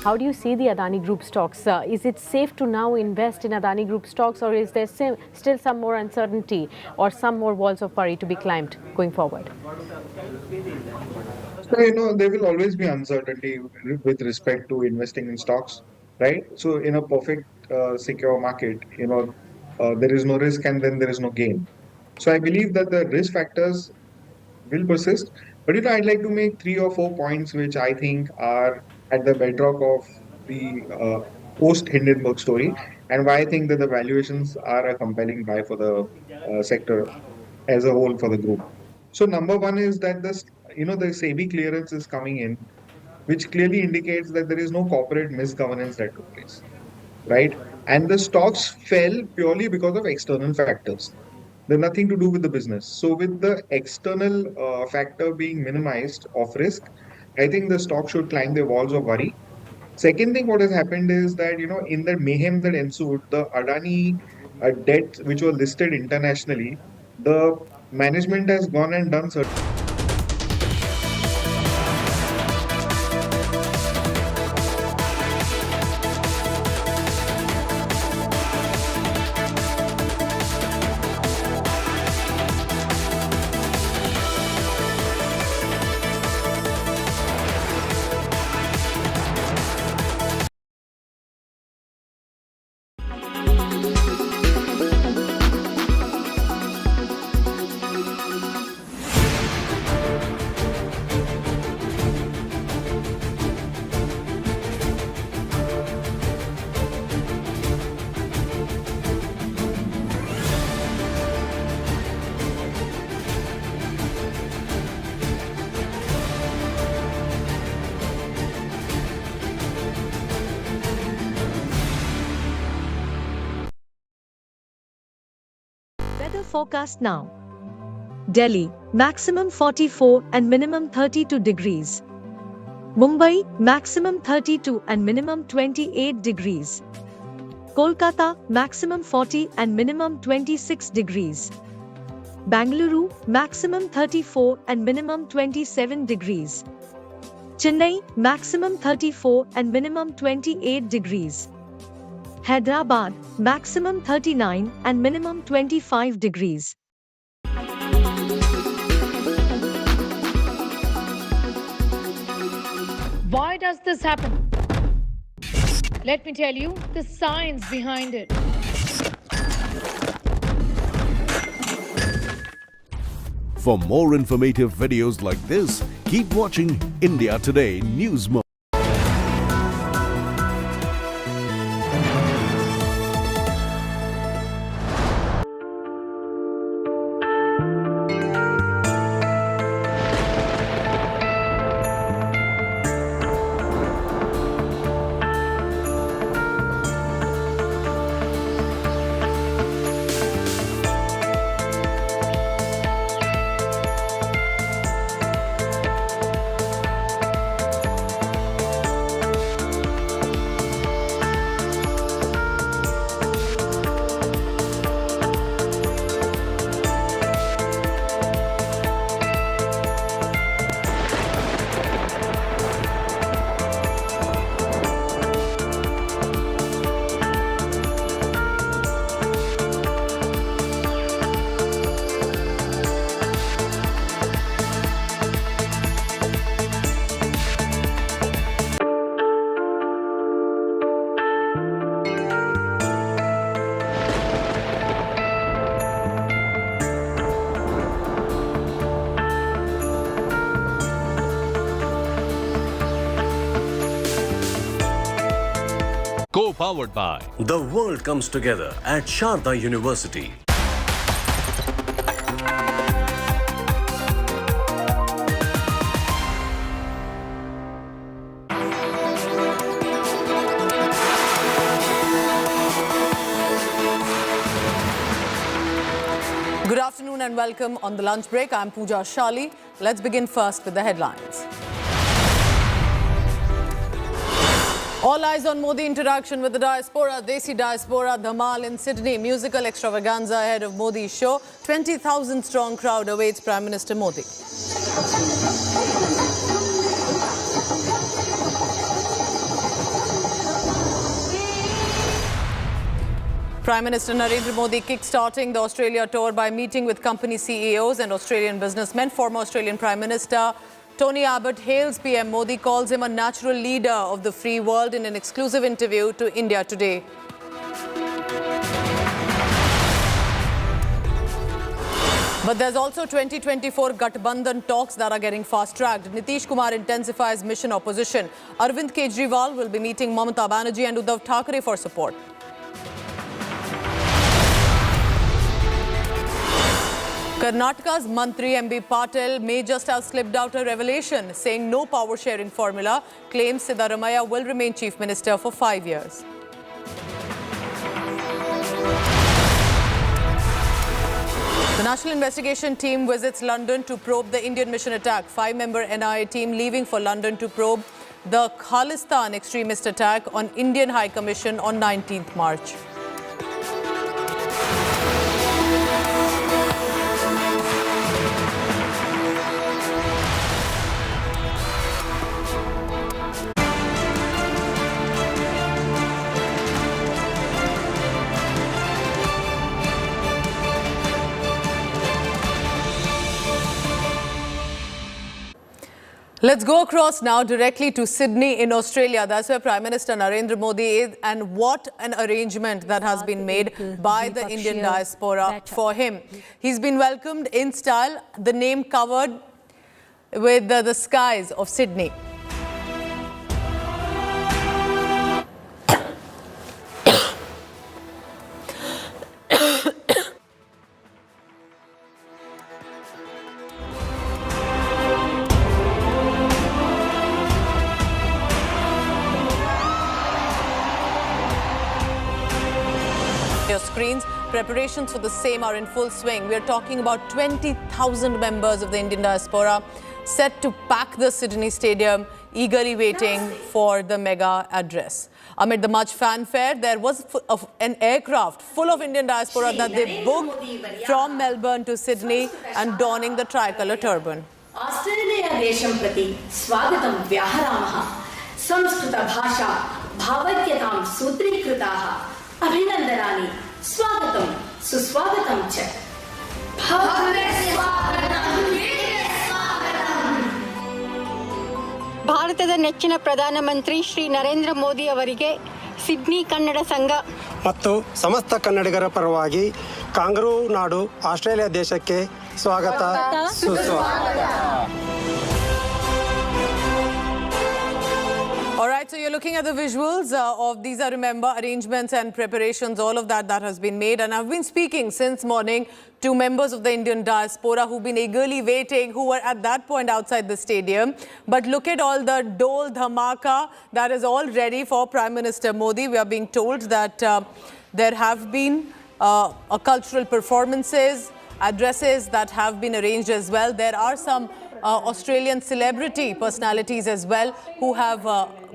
How do you see the Adani Group stocks? Is it safe to now invest in Adani Group stocks, or is there still some more uncertainty or some more walls of worry to be climbed going forward? So, there will always be uncertainty with respect to investing in stocks, right? So in a perfect secure market, there is no risk and then there is no gain. So I believe that the risk factors will persist. But I'd like to make 3 or 4 points which I think are at the bedrock of the post-Hindenburg story, and why I think that the valuations are a compelling buy for the sector as a whole for the group. So number one is that the SEBI clearance is coming in, which clearly indicates that there is no corporate misgovernance that took place, right? And the stocks fell purely because of external factors. They're nothing to do with the business. So with the external factor being minimized of risk, I think the stock should climb the walls of worry. Second thing, what has happened is that, in the mayhem that ensued, the Adani debt, which was listed internationally, the management has gone and done certain... Weather forecast now. Delhi, maximum 44 and minimum 32 degrees. Mumbai, maximum 32 and minimum 28 degrees. Kolkata, maximum 40 and minimum 26 degrees. Bengaluru, maximum 34 and minimum 27 degrees. Chennai, maximum 34 and minimum 28 degrees. Hyderabad, maximum 39 and minimum 25 degrees. Why does this happen? Let me tell you the science behind it. For more informative videos like this, keep watching India Today News Mode. Co-powered by The world comes together at Sharda University. Good afternoon and welcome on the lunch break. I'm Pooja Shali. Let's begin first with the headlines. All eyes on Modi interaction with the Diaspora. Desi Diaspora Dhamal in Sydney. Musical extravaganza ahead of Modi's show. 20,000 strong crowd awaits Prime Minister Modi. Prime Minister Narendra Modi kick-starting the Australia tour by meeting with company CEOs and Australian businessmen. Former Australian Prime Minister Tony Abbott hails PM Modi, calls him a natural leader of the free world in an exclusive interview to India Today. But there's also 2024 Gathbandhan talks that are getting fast-tracked. Nitish Kumar intensifies mission opposition. Arvind Kejriwal will be meeting Mamata Banerjee and Uddhav Thackeray for support. Karnataka's Mantri MB Patil may just have slipped out a revelation, saying no power-sharing formula, claims Siddaramaiah will remain Chief Minister for 5 years. The National Investigation Team visits London to probe the Indian mission attack. 5-member NIA team leaving for London to probe the Khalistan extremist attack on Indian High Commission on 19th March. Let's go across now directly to Sydney in Australia. That's where Prime Minister Narendra Modi is, and what an arrangement that has been made by the Indian diaspora for him. He's been welcomed in style, the name covered with the skies of Sydney. Screens. Preparations for the same are in full swing. We are talking about 20,000 members of the Indian diaspora set to pack the Sydney Stadium eagerly waiting for the mega address. Amid the much fanfare, there was an aircraft full of Indian diaspora that they booked from Melbourne to Sydney and donning the tricolour turban. Australia देशं प्रति स्वागतं व्याहरामः संस्कृत भाषा भावज्ञतां सूत्रीकृताः अभिनन्दनानि स्वागतं सुस्वागतं च ಭಾರತದ ನೆಚ್ಚಿನ ಪ್ರಧಾನಮಂತ್ರಿ ಶ್ರೀ ನರೇಂದ್ರ ಮೋದಿ ಅವರಿಗೆ ಸಿಡ್ನಿ ಕನ್ನಡ ಸಂಘ ಮತ್ತು ಸಮಸ್ತ ಕನ್ನಡಿಗರ ಪರವಾಗಿ ಕಾಂಗರೂ ನಾಡು ಆಸ್ಟ್ರೇಲಿಯಾ ದೇಶಕ್ಕೆ ಸ್ವಾಗತ ಸುಸ್ವಾಗತ. All right, so you're looking at the visuals of these are, remember, arrangements and preparations, all of that has been made. And I've been speaking since morning to members of the Indian diaspora who've been eagerly waiting, who were at that point outside the stadium. But look at all the dole dhamaka that is all ready for Prime Minister Modi. We are being told that there have been cultural performances, addresses that have been arranged as well. There are some Australian celebrity personalities as well who have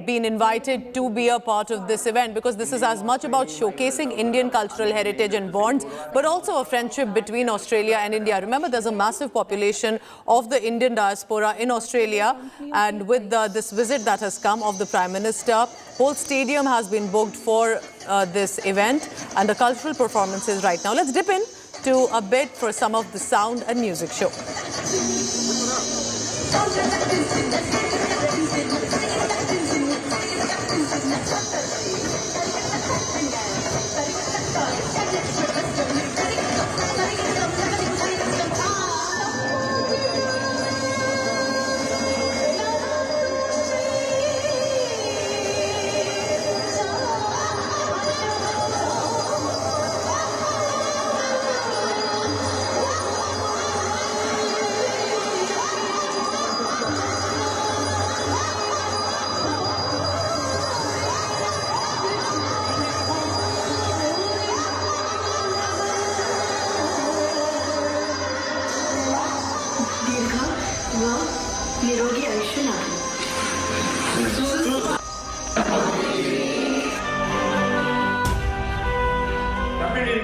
been invited to be a part of this event, because this is as much about showcasing Indian cultural heritage and bonds, but also a friendship between Australia and India. Remember, there's a massive population of the Indian diaspora in Australia, and with this visit that has come of the Prime Minister, whole stadium has been booked for this event and the cultural performances right now. Let's dip in to a bit for some of the sound and music show.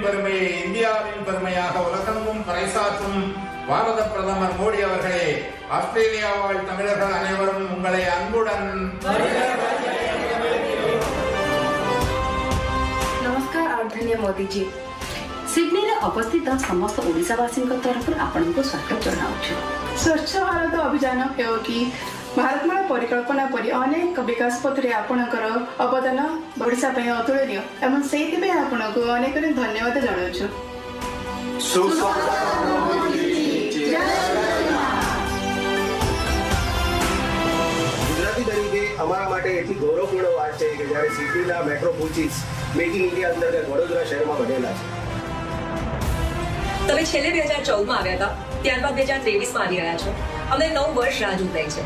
பெருமையை இந்தியாவின் பெருமையாக உலகெங்கும் பறைசாற்றும் பாரத பிரதமர் மோடி அவர்களே, Australia வாழ் தமிழர்கள் அனைவரும் உங்களை அன்புடன் नमस्कार आदरणीय मोदी जी, सिडनी रे अवस्थित समस्त ओडिशावासी तरफ आपको स्वागत जनाऊँ। स्वच्छ भारत अभियान हो कि भारतमाला परिकल्पना परि अनेक विकास पथरे आपणकर अवदान ओडिशा पे अतुलनीय एवं सेति पे आपनको अनेक धन्यवाद जनाऊँ। ગુજરાતી તરીકે અમારા માટે એટલી ગૌરવપૂર્ણ વાત છે કે જ્યારે સિડનીના મેટ્રો કોચિસ મેકિંગ ઇન્ડિયા અંતર્ગત વડોદરા શહેરમાં બનેલા છે. તમે છેલ્લે 2014માં આવ્યા હતા, ત્યારબાદ 2023માં આવી રહ્યા છો. અમને 9 વર્ષ રાહ જોતાઈ છે.